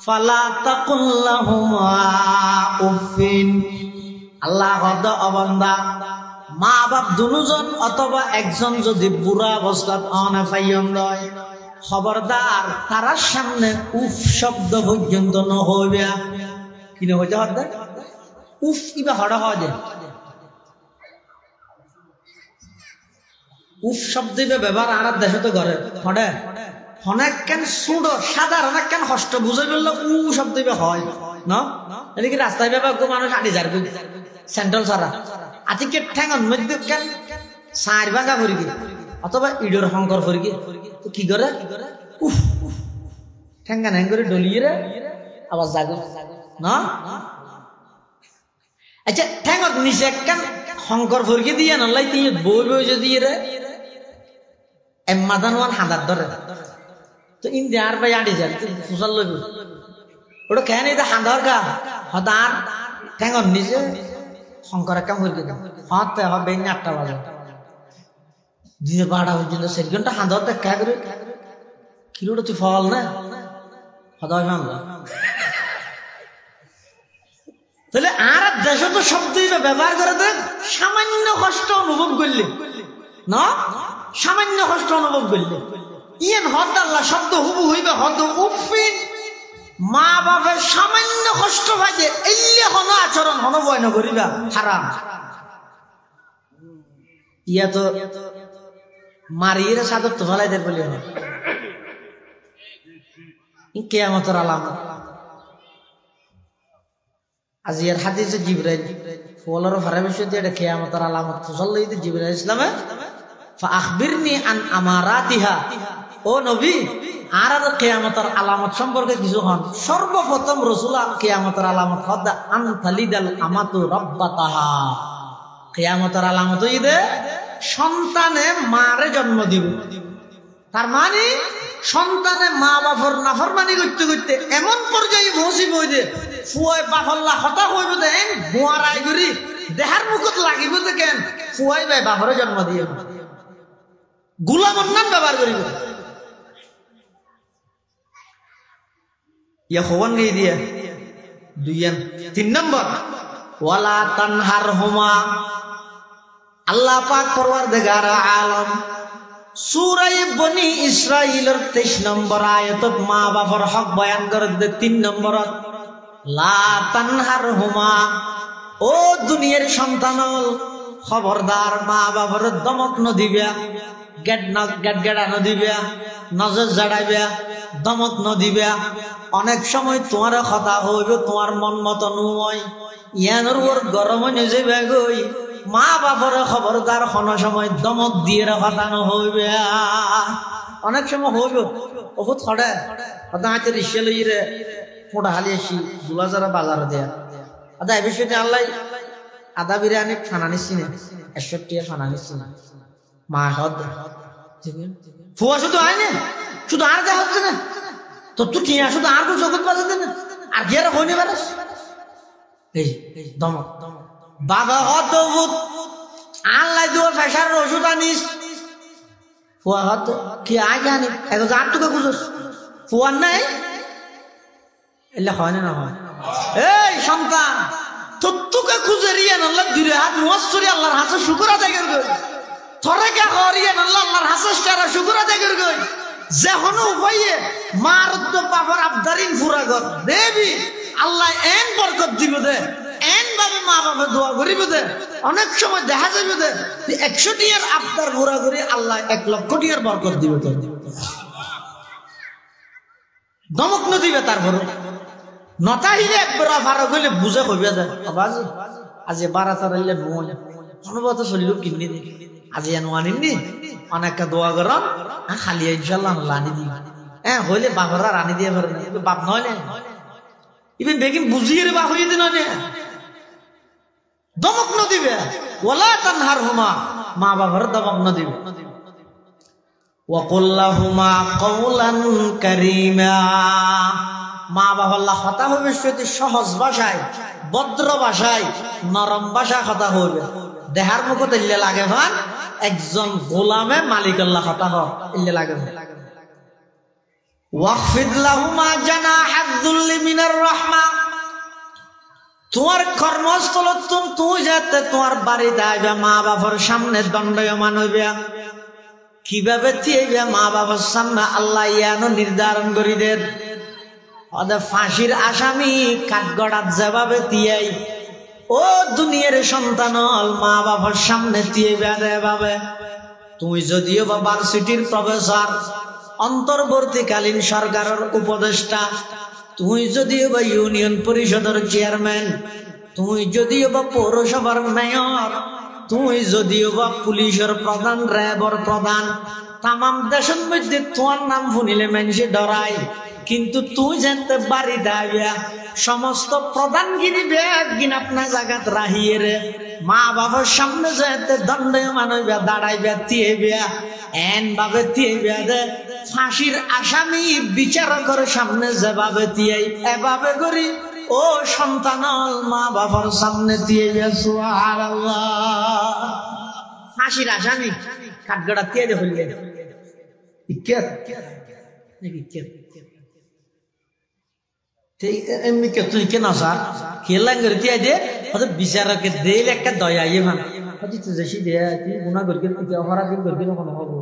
ফালা তাকুল লাহুমা উফিন। আল্লাহ হদ অবন্দা মা বাপ দুজন অথবা একজন যদি বুড়া অবস্থাত অনা ফাইয়ন লয় খবরদার তারার সামনে উফ শব্দ পর্যন্ত নহইবে কি না হইতে হদ উফ ইবা হড়া হয় যে উফ শব্দ ব্যবহার আর দেশে তো ঘরে হড়ে অনেক কেন সুড় সাধারণ কেন হষ্ট বুঝে বললো উ শব্দ হয় না এদিকে রাস্তায় ব্যাপার মানুষ আড়ি যাবে সেন্ট্রাল সারা আজকে ঠ্যাঙন মধ্যে কেন সার ভাঙা ভরি অথবা ইডোর শঙ্কর ভরি তো কি করে উফ ঠ্যাঙ্গা ন্যাং করে ডলিয়ে রে আবার জাগো না। আচ্ছা ঠ্যাঙত নিচে কেন শঙ্কর ভরি দিয়ে নলাই তিনি বই বই যদি রে এম্মাদান ওয়ান হাঁদার ধরে তো ইন্দি আর ভাই আড়ি যায় ফুসাল লইব ওটা কেন এটা হাঁদার গা হদার ঠ্যাঙর নিচে শঙ্কর কাম হয়ে গেল হতে হবে 8টা বাজে দিনে 12টা পর্যন্ত 4 ঘন্টা হাঁদার দেখা করে কিলোটা তুই ফল না হদা ভাঙা তাহলে আর দেশ তো শব্দ ব্যবহার করে দেন সামান্য কষ্ট অনুভব করলে না সামান্য কষ্ট অনুভব করলে ইয়েন হদ আল্লাহ শব্দ হুবু হইবে হদ উফিন মা বাপের সামান্য কষ্ট ভাজে এলে হন আচরণ হন বয়ন করিবা হারাম ইয়া তো মারিয়ে সাদর তো ফেলাই দেয় বলি কিয়ামতের আলামত আজি এর হাদিসে জিবরাইল ফলর ফারাবিশে দিয়ে এটা কিয়ামতের আলামত ফসল্লাই দি জিবরাইল ইসলামে ফাআখবিরনি আন আমারাতিহা ও নবী আর কিয়ামতের আলামত সম্পর্কে কিছু হন। সর্বপ্রথম রাসূল কিয়ামতের আলামত হদ আন তালিদাল আমাতু রাব্বাতাহা কিয়ামতের আলামত হইবে সন্তানে মারে জন্ম দিব তার মানে সন্তানে মা বাপর নাফরমানি করতে করতে এমন পর্যায়ে পৌঁছিব যে ফুয়াই বাফল্লা হতা হইব দেন গোয়ারাই করি দেহার মুখত লাগিব কেন ফুয়াই ভাই বাপরে জন্ম দিয়ে গুলামর নাম ব্যবহার করিব ইয়া খবর গিয়ে দিয়ে 3 নম্বর ওয়ালা তানহার হুমা আল্লাহ পাক পরওয়ারদিগার আলম সূরা বনি ইসরাইলের 23 নম্বর আয়াতত মা বাবার হক বয়ান করে 3 নম্বরত লা তানহার হুমা ও দুনিয়ার সন্তানল খবরদার মা বাবার দমক নদিবা গেট নদিবা নজর জড়াইবা দমক নদিবা অনেক সময় তোমার কথা হইব তোমার মন মতো নয় ইয়ানোর ওর গরম নিজে বেগই মা বাপরে খবরদার কোন সময় দমক দিয়ে ফাটানো হইবে অনেক সময় হইব বহুত খড়ে কথা হাতে রিসে লইরে ফোটা হালি আসি 2000 বাজার দেয়া আদা এই বিষয়টা আল্লাহ আদা বিরিয়ানি খানা নিচ্ছি না 61 টাকা খানা নিচ্ছি না মা হদ ফুয়া শুধু আয় না শুধু আর যা হচ্ছে না তো তুই কি শুধু আর কেউ জগৎ বাজাতে না আর কি আর হইনি পারিস এই দমক বাবা হত আল্লাহ দুয়া ফেসার ওষুধ আনিস ফুয়া হত কি আগে আনি এখন আর তোকে খুঁজোস ফুয়ার নাই এলে হয় না হয় এই সন্তান তোকে খুঁজে রিয়ে আল্লাহ দূরে হাত মুয়াসরি আল্লাহর হাতে শুকর আদায় করবে থরে কে হরিয়ে আল্লাহর হাতে স্টারা শুকর আদায় করবে যেন উপায়ে মার তো বাবার আবদারিন ফুরা কর দেবি আল্লাহ এন বরকত দিব দে এন ভাবে মা বাবা দোয়া করিব দে অনেক সময় দেখা যাবে দে 100 টিয়ার আবদার ঘোরা করে আল্লাহ 1 লক্ষ টিয়ার বরকত দিব দে দমক ন দিবে তারপর নতাহিলে একবার ফারক হইলে বুঝে কইবে যায় বাবাজি আজ 12 তারিখে বোন অনুভূত চলিল কিনি দে আজ এন আনিনি অনেক দোয়া করন খালি ইনশাআল্লাহ আল্লাহ আনি দি হইলে বাবরা রানি দিয়ে পারে বাপ নয় না ইবেন বেগিন বুঝিয়ে রে বাপ হইয়ে দিন না দমক ন দিবে ওয়ালা তানহার হুমা মা বাবার দমক ন দিবে ওয়া কুল্লাহুমা কওলান কারীমা মা বাবা কথা হবে সেটি সহজ ভাষায় ভদ্র ভাষায় নরম ভাষা কথা হবে দেহার মুখত ইল্লে লাগে ভান একজন গোলামে মালিক আল্লাহ কথা হ ইল্লে লাগে ওয়াখফিদ লাহুমা জানাহাদ যুল্লি মিনার রাহমা তোমার কর্মস্থলত তুই যাতে তোমার বাড়িতে আইবে মা বাবার সামনে দণ্ডায়মান হইবে কিভাবে তিয়েবে মা বাবার সামনে আল্লাহ ইয়ানো নির্ধারণ করি দেন ওদের ফাঁসির আসামি কাঠগড়াত যেভাবে তিয়াই ও দুনিয়ার সন্তান মা বাবার সামনে তিয়েবে এভাবে তুই যদিও বা ভার্সিটির প্রফেসর অন্তর্বর্তীকালীন সরকারের উপদেষ্টা তুই যদিও বা ইউনিয়ন পরিষদের চেয়ারম্যান তুই যদিও বা পৌরসভার মেয়র তুই যদিও বা পুলিশের প্রধান র্যাবর প্রধান তামাম দেশের মধ্যে তোমার নাম শুনিলে মানুষে ডরায় কিন্তু তুই জানতে বাড়ি দাঁড়িয়ে সমস্ত প্রধানগিরি ব্যাগিন আপনার জায়গাত রাহিয়ে রে মা বাবার সামনে যেতে দণ্ডায়মান হইবা দাঁড়াইবা তিয়েবা এন ভাবে তিয়েবা দে ফাঁসির আসামি বিচারকের সামনে যেভাবে তিয়াই এভাবে করি ও সন্তানল মা বাবার সামনে তিয়েবা সুবহানাল্লাহ ফাঁসির আসামি কাঠগড়া দিয়ে দে হইলে ইজ্জত নাকি ইজ্জত এমনি কে তুই কেন স্যার খেলাম করে দিয়ে দে হয়তো বিচারকে দিলে একটা দয়া ইয়ে ভান হয়তো তুই যাসি দে তুই গুণা করবি তুই অপরাধ করবি না কোনো হবো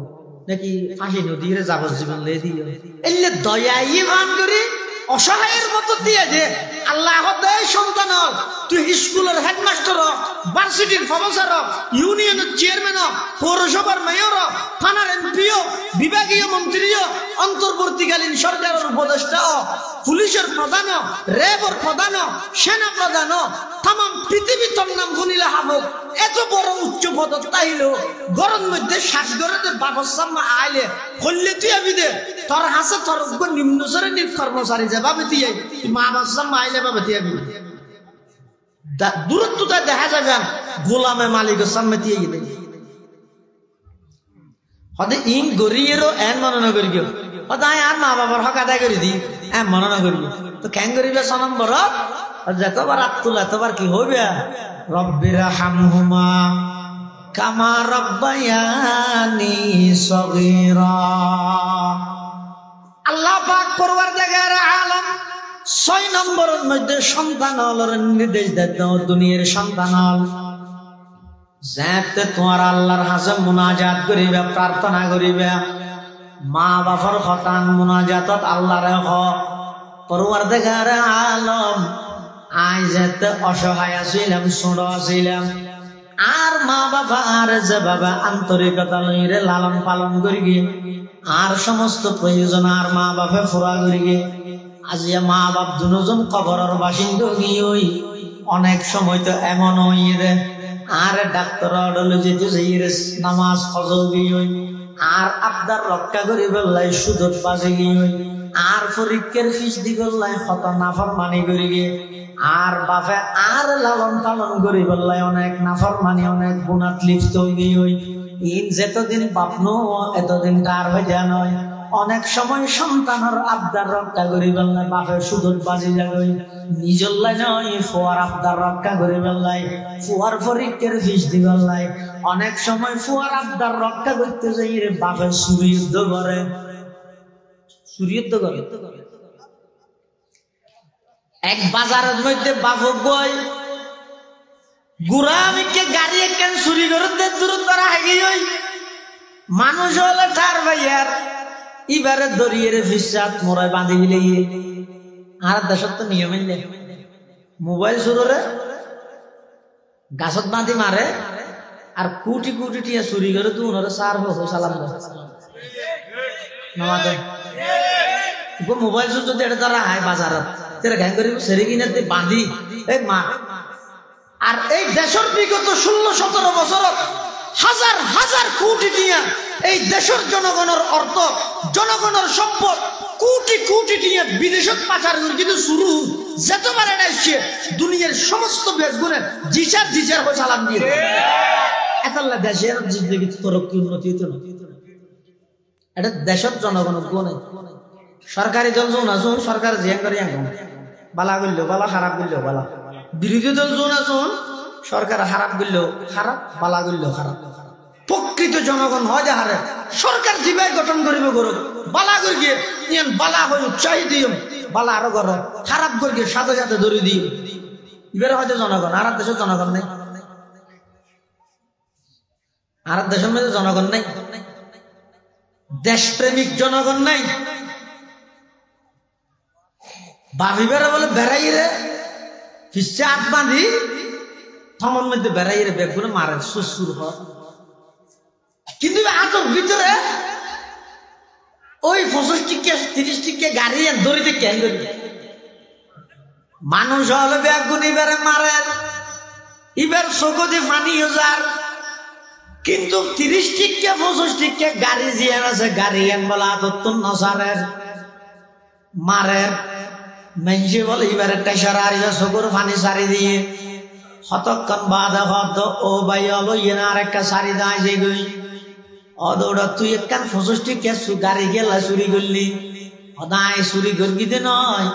নাকি ফাঁসি নদীর যাবজ্জীবন লে দিও এলে দয়া ইয়ে ভান করি অসহায়ের মতো দিয়ে দে আল্লাহ দেয় সন্তান তুই স্কুলের হেডমাস্টার ভার্সিটির প্রফেসর ইউনিয়নের চেয়ারম্যান পৌরসভার মেয়র থানার এমপিও বিভাগীয় মন্ত্রী অন্তর্বর্তীকালীন সরকারের উপদেষ্টা পুলিশের প্রধান র্যাবর প্রধান সেনা প্রধান তাম পৃথিবী তোর নাম শুনিলে হাবক এত বড় উচ্চ পদ তাইল গরম মধ্যে শ্বাস গড়ে বাবর সামনে আইলে হইলে তুই আবি দে তোর হাসে তোর নিম্ন শ্রেণীর কর্মচারী যে ভাবে তুই মা বাবার সামনে আইলে ভাবে তুই আবি দূরত্বটা দেখা যাবে গোলামে মালিকের সামনে দিয়ে গেলে হতে ইন গরিয়েরও এন মনে করি গিয়ে হতে আর মা বাবার হক আদায় করে দি এম মনে না করি তো কেন করিবে ছ নম্বর যতবার আত্মুল এতবার কি হইবে রব্বির হামহুমা কামা রব্বায়ানি সগীরা। আল্লাহ পাক পরওয়ারদিগার আলম 6 নম্বরের মধ্যে সন্তান হলর নির্দেশ দেন দুনিয়ার সন্তান হল যাতে তোমার আল্লাহর হাজে মুনাজাত করিবে প্রার্থনা করিবে মা বাবার হতান মুনাজাতত আল্লাহর হক পরওয়ারদিগার আলম আই যাতে অসহায় ছিলাম ছোট ছিলাম আর মা বাবা আর যে বাবা আন্তরিকতা লইরে লালন পালন করি গিয়ে আর সমস্ত প্রয়োজন আর মা বাপে ফুরা করি গিয়ে আজিয়া মা বাপ দুজন কবরের বাসিন্দা গিয়ে ওই অনেক সময় তো এমন হইয়ে রে আর ডাক্তার অডলে যেতে যাইরে নামাজ ফজল গিয়ে ওই আর আবদার রক্ষা করি বললাই সুদত বাজে গিয়ে ওই আর পরীক্ষার ফিস দি বললাই কত নাফরমানি করি গিয়ে আর বাপে আর লালন পালন করি বললাই অনেক নাফরমানি অনেক গুনাত লিপ্ত গিয়ে ওই ইন যেতদিন বাপ নো এতদিন তার হয়ে যায় নয় অনেক সময় সন্তানের আবদার রক্ষা করি বললাই বাপে সুদত বাজি যাবে নিজের লাই নয় ফুয়ার আবদার রক্ষা করি বললাই ফুয়ার পরীক্ষার ফিস দি বললাই অনেক সময় ফুয়ার আবদার রক্ষা করতে যাই রে বাপে চুরি যুদ্ধ করে চুরি যুদ্ধ করে এক বাজারের মধ্যে বাপক গই গুড়ামিকে গাড়ি একখান চুরি করতে দূরত করা হাগি ওই মানুষ হলে তার ভাইয়ার ইবারে দরিয়ে ফিসাত মোড়ায় বাঁধি দিলে আর দেশত তো নিয়ম মোবাইল চুররে গাছত বাঁধি মারে আর কুটি কুটি টিয়া চুরি করে তো উনারে সার হোক সালাম নামাতে মোবাইল চুর যদি এটা তারা হায় বাজারত ঘ্যাং করি সেরে কিনে বাঁধি এই মা আর এই দেশের বিগত 16-17 বছর হাজার হাজার কোটি টিয়া এই দেশের জনগণের অর্থ জনগণের সম্পদ কোটি কোটি টিয়া বিদেশত পাচার করে কিন্তু শুরু যেতবার এটা এসছে দুনিয়ার সমস্ত দেশগুলো জিসার হয়ে সালাম দিয়ে এতাল্লা দেশের জিন্দগি তরক্কি উন্নতি হতো না এটা দেশের জনগণের গুণে সরকারি দল যোন আসুন সরকার জিয়ান করে বালা করলেও বালা খারাপ করলেও বালা বিরোধী দল যোন আসুন সরকার খারাপ করলেও খারাপ বালা করলেও খারাপ প্রকৃত জনগণ হয় যে হারে সরকার জীবাই গঠন করিবে গরু বালা করে গিয়ে বালা হয়ে উৎসাহ দিও বালা আরো গর খারাপ করে গিয়ে সাথে সাথে ধরে দিও এবারে হয়তো জনগণ আর দেশের জনগণ নেই আর দেশের মধ্যে জনগণ নেই দেশপ্রেমিক জনগণ নাই বাবিবেরা বলে বেড়াই রে ফিসে আট বাঁধি থমন মধ্যে বেড়াই রে বেগ করে মারে শ্বশুর হয় কিন্তু আতর ভিতরে ওই 25-30 টিকে গাড়ি দড়িতে কেন করি মানুষ হলে ব্যাগ গুণ এবারে মারে এবার চোখে ফানি হাজার কিন্তু 30 টিকে 25 টিকে গাড়ি জিয়ান আছে গাড়ি এন বলা আদত নসারের মারে মেঞ্জে বলে এবারে টেসার আর চোখের ফানি সারি দিয়ে হতক্ষণ বাধা হত ও ভাই হলো ইয়ে আর একটা সারি দাঁড় যে গই অদৌড়া তুই একখান 25 টিকে গাড়ি গেলা চুরি করলি অদায় চুরি করবি দে নয়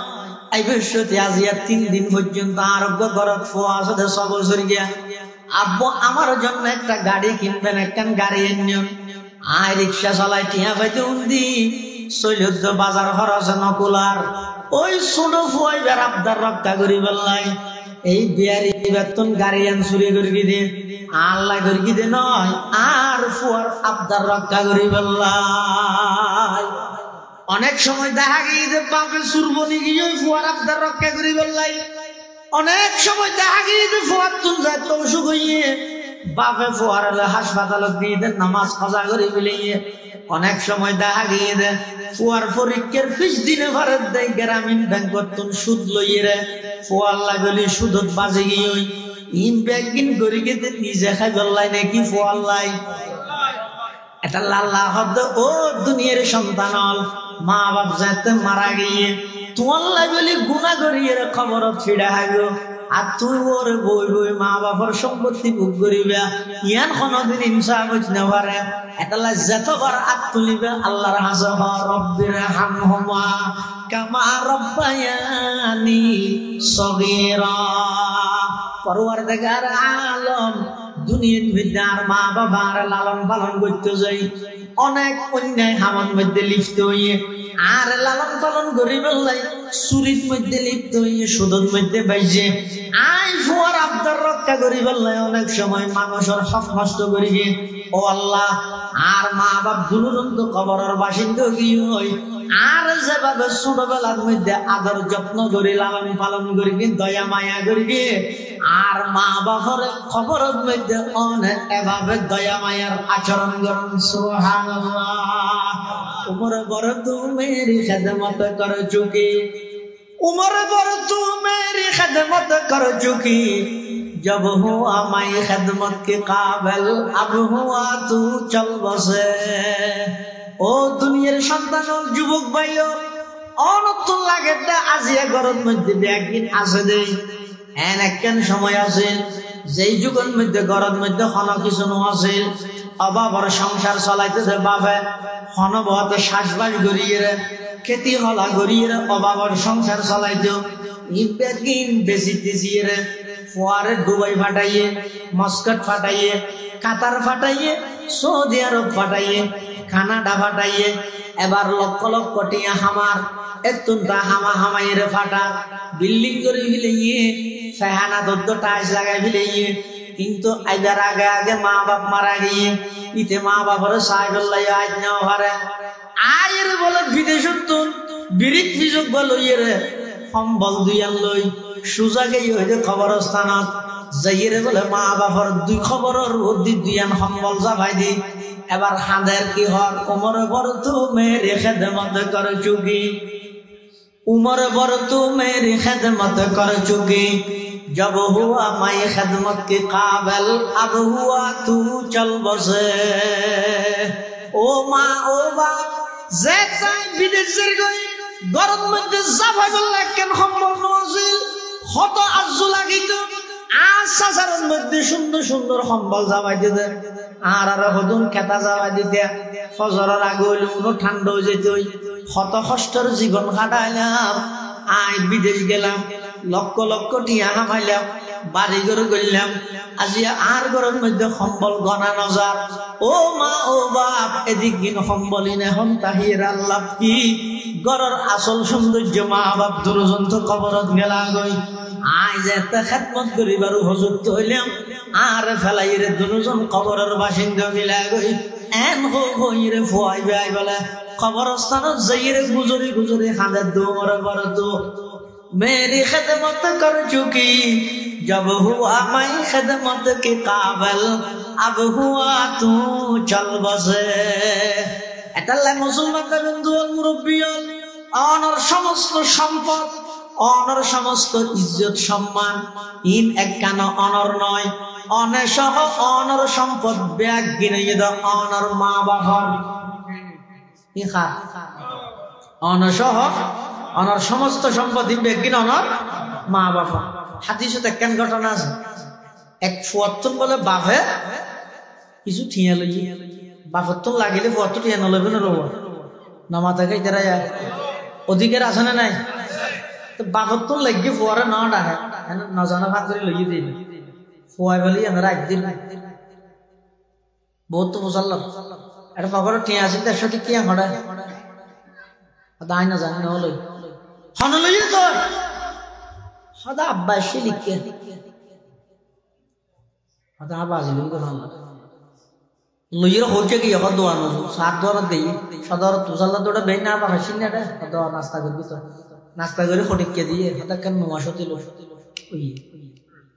এই বৃহস্পতি আজিয়া 3 দিন পর্যন্ত আরোগ্য ঘরত ফোয়া আছে 6 বছর গিয়া আব্বু আমার জন্য একটা গাড়ি কিনবেন একখান গাড়ি এনিও আয় রিক্সা চালাই টিয়া পাইতে উন্দি শৈলদ্য বাজার খরচ নকুলার ওই ছোট ফুয়াই বের আবদার রক্ষা করি বললাই এই বিয়ারি বেতন গাড়ি আন চুরি করি দে আল্লাহ করি দে নয় আর ফুয়ার আবদার রক্ষা করি বললাই অনেক সময় দেখা গিয়ে বাপে চুরবনি গিয়ে ফুয়ার আবদার রক্ষা করি বললাই অনেক সময় দেখা গিয়ে ফুয়ার তুন যায় তো অসুখ হইয়ে বাপে ফুয়ার হাসপাতালত দিয়ে দেন নামাজ কাজা করে মিলিয়ে অনেক সময় দেখা গিয়ে দে ফুয়ার পরীক্ষার ফিস দিনে ভারত দেয় গ্রামীণ ব্যাংক তুন সুদ লইয়ে রে ফুয়ার লাগলি সুদত বাজে গিয়ে ইন ব্যাংকিং করে গিয়ে নিজে খাই বললাই নাকি ফুয়ার লাই এটা লাল্লা হদ ও দুনিয়ার সন্তান হল মা বাপ যাতে মারা গিয়ে তোমার লাগলি গুণা করিয়ে খবরত ফিরে হাগো আর তুই ওর বই বই মা বাবার সম্পত্তি ভোগ করিবা ইয়ান কোনদিন ইনসাফ হইতে না পারে এতলা যতবার আত তুলিবে আল্লাহর হাজব রব্বির হামহুমা কামা রব্বায়ানি সগীরা পরওয়ারদিগার আলম দুনিয়ার মধ্যে আর মা বাবার লালন পালন করতে যাই অনেক অন্যায় হামান মধ্যে লিপ্ত হইয়ে আর লালন পালন করি বললাই চুরির মধ্যে লিপ্ত হইয়ে সুদের মধ্যে বাইজে আই ফুয়ার আবদার রক্ষা করি বললাই অনেক সময় মানুষের হক নষ্ট করি ও আল্লাহ আর মা বাপ দুরন্ত কবরের বাসিন্দা কি হই আর যেভাবে ছোটবেলার মধ্যে আদর যত্ন করি লালন পালন করি দয়া মায়া করি আর মা বাবার খবরের মধ্যে অনেক এভাবে দয়া মায়ার আচরণ করুন সুবহানাল্লাহ উমর বড় তুমেরি খেদমত কর চুকি उमर पर तू मेरी खिदमत कर चुकी जब हुआ मैं खिदमत के काबिल अब हुआ तू चल बसे ओ दुनियार সন্তান ও যুবক ভাইও অনত লাগে না আজিয়া গরম মধ্যে একদিন আসে দেই এন একখান সময় আছে যেই যুগের মধ্যে গরম মধ্যে কোনো কিছু আছে অভাবর সংসার চালাইতেছে বাবা হনবত শ্বাসবাস গড়িয়ে खेती हला गरीर अबाबर संसार चलाइतो इब्दिन बेसितेसिए फुआरे दुबई फाटाइए मस्कट फाटाइए कातार फाटाइए सऊदी अरब फाटाइए कानाडा फाटाइए एबार लक्ष लक्ष टिया हमार एतुनटा हामा हामाइरे फाटा बिल्डिंग करे फिलेइए फहाना दद्द टाइल्स लगाई फिलेइए किन्तु आइदार आगे आगे माँ बाप मारा गए इते माँ बापर साइबल्ला आज ना हारे आयर बोले विदेशत तो बिरित बिजोग बलइरे সম্বল দুইয়ান লই সুজা গই হইতে খবরস্থানত যাইরে বলে মা বাবার দুই খবরের অধি দুইয়ান সম্বল যাবাই দি এবার হাঁদের কি হর উমর বড় তু মেরে খেদমত কর চুকি उमर बर तू मेरी खिदमत कर चुकी जब हुआ मैं खिदमत के काबिल अब हुआ तू चल बसे ओ माँ ओ बाप जेताई विदेशेर गई गरम मध्य जाफा गल्ला केन সম্ভব নছিল কত আজ্জু লাগিত আসাসারের মধ্যে সুন্দর সুন্দর সম্বল যাবাই দিতে আর আর হদুন কেতা যাবাই দিতে ফজরের আগে হইলে উনো ঠান্ডা হয়ে যেত কত কষ্টের জীবন কাটাইলাম আই বিদেশ গেলাম লক্ষ লক্ষ টিয়া হামাইলাম বাড়ি ঘর গেলাম আজি আর ঘরের মধ্যে সম্বল গনা নজার ও মা ও বাপ এদিক দিন সম্বলই না হন তাহির আল্লাহ কি ঘরের আসল সৌন্দর্য মা বাপ দুরজন্ত কবরত গেলা গই আই যেতে খেদমত করিবার হুজুর হইলাম আর ফেলাইরে দুজন কবরের বাসিন্দা গেলা গই এন হইরে ফুয়াই বাই বলে কবরস্থানত যাইরে গুজরি গুজরি হাঁদের দোমর बर तो मेरी खिदमत कर चुकी जब हुआ मैं खिदमत के काबिल अब हुआ तू चल बसे এটালে মুসলমানদের বন্ধু মুরব্বী অনর সমস্ত সম্পদ অনর সমস্ত ইজ্জত সম্মান ইন একখান অনর নয় অনেসহ অনর সম্পদ ব্যাগ কিনে দাও অনর মা বাবার ইহা অনসহ অনর সমস্ত সম্পদ ব্যাগ কিনে অনর মা বাবা হাদিসে একখান ঘটনা আছে এক ফুয়াত্তর বলে বাপে কিছু ঠিয়া লই বাপত্তর লাগিলে ফুয়াত্তর ঠিয়া নলবে না রব নামা থাকে যারা অধিকার আছে না নাই তো বাপত্তর লাগিয়ে ফুয়ারে না ডাকে নজানা ভাগ করে লইয়ে দিই ফুয়াই বলি আমরা একদিন বহুত তো মুসাল্লাম এটা পকড় ঠিয়া আছে তার সাথে কি আমরা দাই না জানি না লই হন লইয়ে তো সদা আব্বাসে লিখে সদা আব্বাসে লিখে লইয়ের হচ্ছে কি এখন দোয়ান সাত দোয়ার দেই সদর তুসাল্লা তোটা বেই না বা হাসিন না সদা নাস্তা করবি তো নাস্তা করে ফটিককে দিয়ে সদা কেন নোয়াশতি লো ওই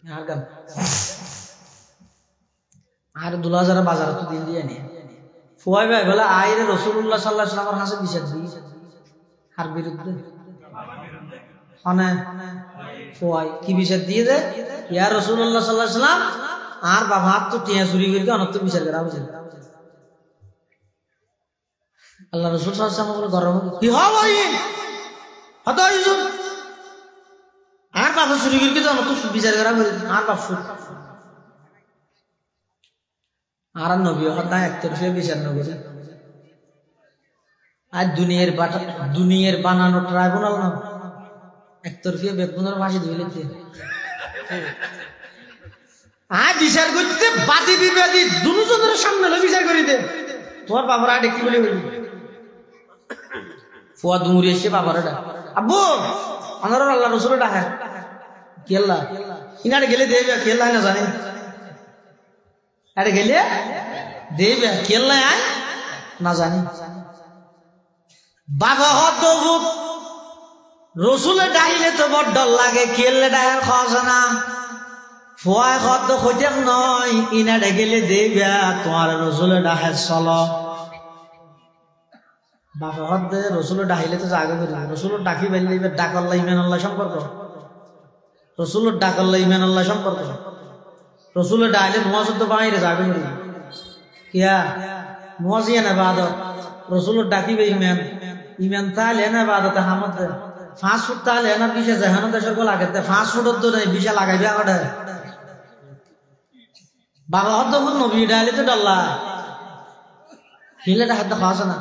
আর গান আর দুলা যারা বাজার তো দিন দিয়ে নিয়ে ফুয়াই ভাই বলে আইরে রাসূলুল্লাহ সাল্লাল্লাহু আলাইহি ওয়াসাল্লামের কাছে বিচার দিই আর বিরুদ্ধে হনে ফুয়াই কি বিচার দিয়ে দে ইয়া রাসূলুল্লাহ সাল্লাল্লাহু আলাইহি ওয়াসাল্লাম আর বাবা তো টিয়া চুরি করে অনন্ত বিচার করা হয়েছে আল্লাহ রাসূল সাল্লাল্লাহু আলাইহি ওয়াসাল্লাম গরম কি হয় ভাই হতো ইজুন আর বাপে চুরি করি কিন্তু আমার তো বিচার করা বলি আর বাপ চুরি আর নবী হতায় একতরফে বিচার নগরে আর দুনিয়ার বানানো ট্রাইব্যুনাল না একতরফিয়া বেগুনের ফাঁসি ধুইলে আর বিচার করতে বাদী বিবাদী দুজনের সামনে বিচার করি দে তোমার বাবার আডে কি বলে বলি ফুয়া দুমুরি এসে বাবার আব্বু আমার আল্লাহ রসুল ডাকা কি আল্লাহ ইনারে গেলে দেবে কি আল্লাহ না জানে আরে গেলে দেবে কি আল্লাহ আয় না জানি বাবা হত রসুলে ডাইলে তো বড় ডর লাগে খেললে ডাইল খাওয়া না ফুয়া হত খোঁজেন নয় ইনারে গেলে দেবে তোমার রসুলে ডাহে চলো বাবা হত রসুলে ডাইলে তো জাগে করি রসুলের ডাকি বেরিয়ে ডাকল্লা ইমান আল্লাহ সম্পর্ক রসুলের ডাকল্লা ইমান আল্লাহ সম্পর্ক রসুলের ডাইলে নোয়াজুদ্দ বাইরে জাগে করি কিয়া নোয়াজিয়া না বাদ রসুলের ডাকিবে ইমান ইমান তাহলে না বাদতে হামত 5 ফুট তাহলে না বিশে জাহানো দেশের গোলা খেতে 5 ফুটের তো নেই বিশা লাগাইবে আগটা বাবা হত নবী ডাইলে তো ডাল্লা হিলে হাত খাওয়া না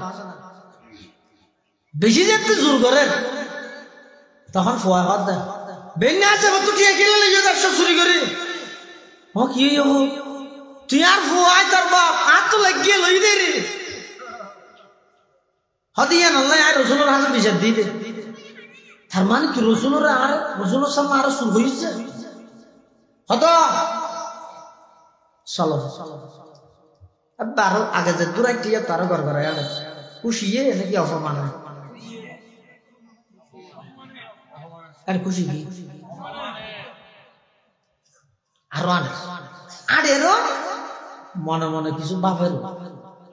বেশি যেতে জোর করে তখন ফোয়া হাত দেয় বেঙ্গে আছে তুই ঠিক খেলে লিখে 100 চুরি করি ও কি তুই আর ফোয়াই তোর বাপ আর তো লাগিয়ে লই দে রে হদিয়া নল্লাই আর রসুলের হাতে বিচার দিবে তার মানে কি রসুলের সামনে আরো শুরু হয়েছে হত চলো তারও আগে যে দূরাই টিয়া তারও ঘর ঘরে আনে খুশিয়ে নাকি অপমান আর খুশি কি আরো আনে আরেরও মনে মনে কিছু বাপের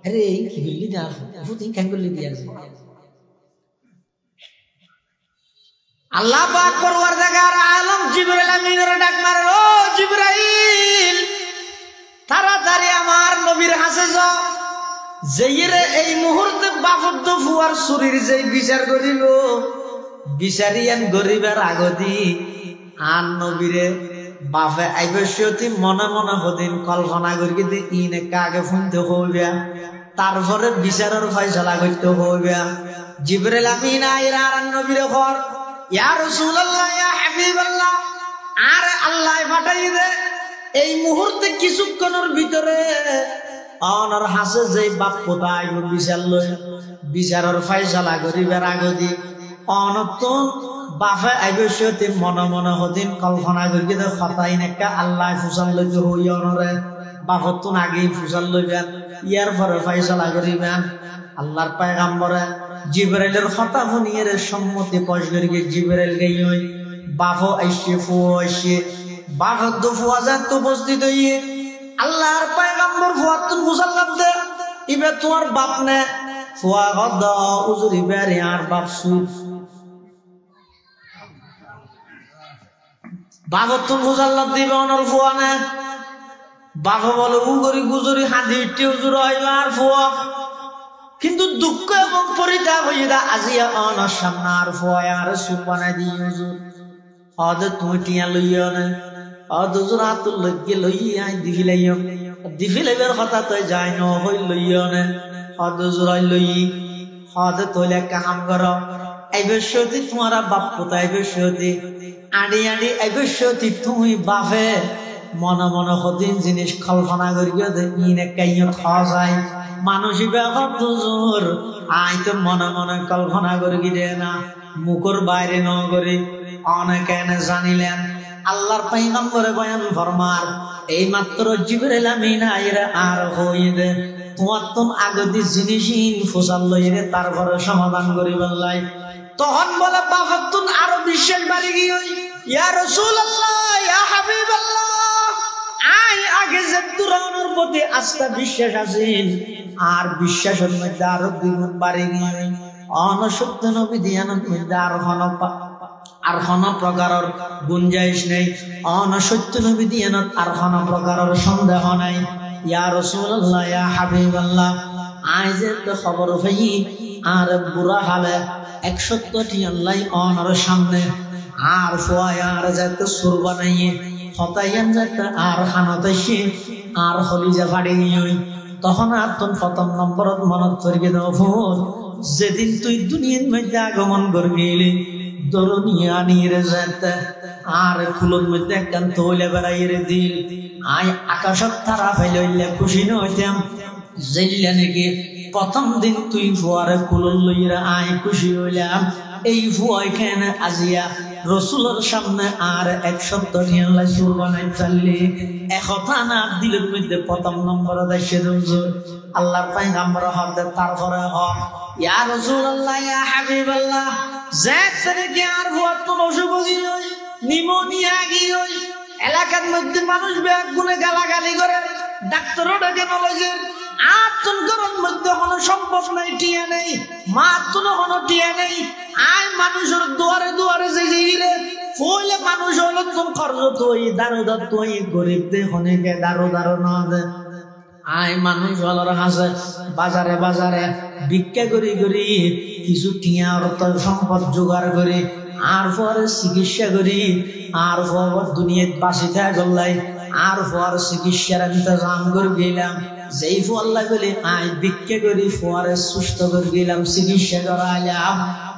আরে এই কি বললি না তুই কেন করলি দিয়ে আল্লাহ পাক পরওয়ারদিগার আলম জিবরাইল আমিনের ডাক মারে ও জিবরাইল তাড়াতাড়ি আমার নবীর কাছে যাও যেইরে এই মুহূর্তে বাফদ্দ ফুয়ার চুরির যেই বিচার করিল বিচারিয়ান গরিবের আগদি আন নবীরে বাপে আইবশ্যতি মনে মনে হদিন কল্পনা করি দি ইনে কাকে শুনতে হইবা তারপরে বিচারের ফয়সালা করতে হইবা জিবরাইল আমিন আইরা আর নবীরে ঘর ইয়া রাসূলুল্লাহ ইয়া হাবিবাল্লাহ আর আল্লাহ পাঠাই দে এই মুহূর্তে কিছুক্ষণের ভিতরে অনর হাসে যে বাপ কোথায় বিচার লই বিচারের ফয়সালা করিবার আগদি অনতন বাপে আইবশ্যতি মনে মনে হদিন কল্পনা করি দে খতাই নেকা আল্লাহ ফুসাল লই হই অনরে বাপত তুন আগে ফুসাল লইবেন ইয়ার পরে ফয়সালা করিবেন আল্লাহর পয়গম্বরে জিবরাইলের কথা শুনিয়ে সম্মতি পয়স করি জিবরাইল গই বাপো আইসে ফুয়া আইসে বাপত তো ফুয়া যাত উপস্থিত হইয়ে আল্লাহর পয়গম্বর ফুয়া তুন মুসাল্লাম দে ইবে তোমার বাপ নে ফুয়া গদ উজুরি বেরে আর বাপ সু বাপত তুন মুসাল্লাম দিবে অনর ফুয়া নে বাপা বলে উগরি গুজরি হাঁদি ইটি উজুর হইবার ফুয়া কিন্তু দুঃখ এবং পরিতাপ হইয়া আজিয়া অনর সামনে আর ফুয়া আর সুপ বানাই দিয়ে হুজুর অদে তুমি টিয়া লইয়া না অদুজুর হাত লইয়ে লইয়া দিফিলাইও দিফিলাইবার কথা তো যায় ন হই লইয়া না অদুজুর লই অদে তোলে কাম করো আইবশ্যতি তোমার বাপ কোথায় আইবশ্যতি আড়ি আড়ি আইবশ্যতি তুমি বাপে মনে মনে হদিন জিনিস কল্পনা করিয়া দে ইনে কাইও খাওয়া যায় মানুষই ব্যাপার দুজোর আই তো মনে মনে কল্পনা করি দে না মুখর বাইরে ন করে অনেক এনে জানিলেন আল্লাহর পয়গম্বরে বয়ান ফরমার এই মাত্র জিবরাইল আমিন আইরা আর হইবে তোমার তুম আগদি জিনিসই ফুসাল লইরে তারপরে সমাধান করি বললাই তখন বলে বাফাতুন আরো বিশ্বাস বাড়ি গিয়ে ইয়া রাসূলুল্লাহ ইয়া হাবিবাল্লাহ আই আগে যে দুরানোর প্রতি আস্থা বিশ্বাস আছেন আর বিশ্বাসের মধ্যে আরো দ্বিগুণ বাড়ি গিয়ে অনসত্য নবী দিয়ানত মধ্যে আর কোন প্রকারের গুঞ্জাইশ নেই অনসত্য নবী দিয়ানত আর কোন প্রকারের সন্দেহ নাই ইয়া রাসূলুল্লাহ ইয়া হাবিবাল্লাহ আই যে খবর পাই আর বুড়া হালে 170টি আল্লাহ অনর সামনে আর ফুয়ায় আর যাতে সুর বানাইয়ে হতাইয়ান যাতে আর হানতাইছে আর হলিজা ফাড়িয়ে তখন আর তোর প্রথম নম্বরত মনত করিয়ে দাও ফুল যেদিন তুই দুনিয়ার মধ্যে আগমন করবি দরনিয়া নিয়ে যেতে আর ফুলের মধ্যে একখান তৈলে বেড়াইয়ে দিল আয় আকাশত তারা ফেলে খুশি নইতাম জেলিয়া নাকি প্রথম দিন তুই ফুয়ারে ফুলর লইরা আয় খুশি হইলাম এই ফুয়াই কেন আজিয়া রসুলের সামনে আর এক সপ্তাহ নিয়ে সুর বানাই চাললি একথা না দিলের মধ্যে প্রথম নম্বর দেশে হুজুর আল্লাহর পয়গম্বর হবে তারপরে হক ইয়া রাসূলুল্লাহ ইয়া হাবিবাল্লাহ জাতরে কি আর ফুয়া তো অসুখী হই নিউমোনিয়া গিয়ে এলাকার মধ্যে মানুষ ব্যাগ গুনে গালাগালি করে ডাক্তারও ডেকে নলেছে আত্মন করার মধ্যে কোনো সম্ভব নাই টিয়া নেই মা তুনো কোনো টিয়া নেই আয় মানুষের দুয়ারে দুয়ারে যে গিরে ফলে মানুষ হলো তুমি খরচ তুই দারোদার তুই গরিব দে হনেকে দারো না দে আয় মানুষ হলোর হাসে বাজারে বাজারে ভিক্ষা করি করি কিছু টিয়া অর্থ সম্পদ জোগাড় করে আর পরে চিকিৎসা করি আর পর দুনিয়াত বাঁচি থাকা গল্লাই আর পর চিকিৎসার ইন্তজাম করে গেলাম যেই ফল্লা গেলে আয় ভিক্ষা করি পরে সুস্থ করে গেলাম চিকিৎসা করাইলাম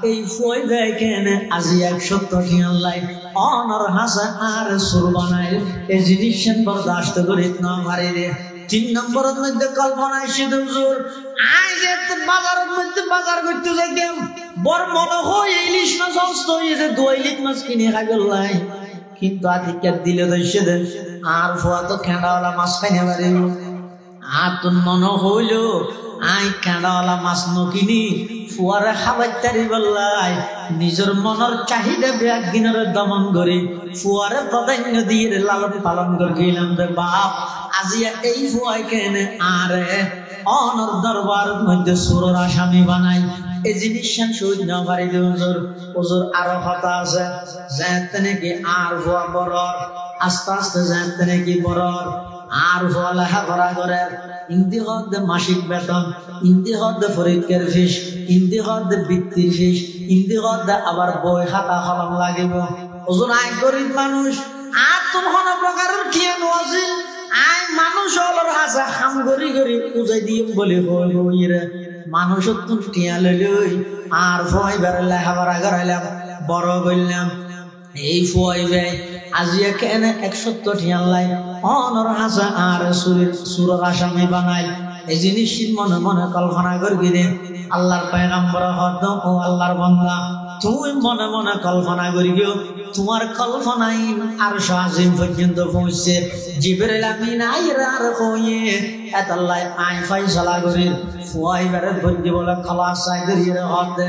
এই ফয় দেয় কেন আজি 170 টিয়াল্লাই অনর হাসা আর সুর বানাই এই জিনিস বরদাস্ত করি না মারি রে 3 নম্বরের মধ্যে কল্পনা এসে হুজুর আই যে বাজারের মধ্যে বাজার করতে যাইতাম বড় মনে হয় ইলিশ মাছ অস্ত হয়েছে 2 ইলিশ মাছ কিনে খাইলাই কিন্তু আধিকার দিলে দইছে দেন আর ফুয়া তো খেঁড়াওয়ালা মাছ খাইনে পারে আর তোর মনে হইল আই খেঁড়াওয়ালা মাছ নকিনি ফুয়ারে খাবার তারি বললাই নিজের মনের চাহিদা একদিনের দমন করে ফুয়ারে প্রাধান্য দিয়ে লালন পালন করে গেলাম রে বাপ আজিয়া এই ফুয়াই কেনে আরে অনর দরবার মধ্যে সুরের আসামি বানাই এই জিনিস শহীদ না পারি হুজুর হুজুর আরো কথা আছে যাতে নাকি আর ফুয়া বড় আস্তে আস্তে যাতে নাকি বড় আর ফুয়া লেখাপড়া করে ইন্দি হদ্দে মাসিক বেতন ইন্দি হদ্দে পরীক্ষার ফিস ইন্দি হদ্দে বৃত্তির ফিস ইন্দি হদ্দে আবার বই খাতা কলম লাগিব ওজন আয় গরিব মানুষ আর তোর কোনো প্রকারের জ্ঞান আছে আয় মানুষ হলোর হাসা খাম গরি গরি উজাই দিয়ে বলে হইরে মানুষ তুই টিয়া লইলই আর ফয় বেড়ে লেখাপড়া করাইলাম বড় করলাম এই ফয় ভাই আজিয়া কেন 170 টিয়াল্লাই অনর হাসা আর সুরের আসামি বানাই এই জিনিস মনে মনে কল্পনা করবি রে আল্লাহর পয়গম্বর হদ ও আল্লাহর বান্দা তুমি মনে মনে কল্পনা করিও তোমার কল্পনাই আর আজিম পর্যন্ত পৌঁছছে জিবরিল আমিন আইরা আর কইয়ে এতাল্লাই আই ফয়সালা করি ফুয়াই বেরে বন্ধি বলে খালাস সাইদরির হদ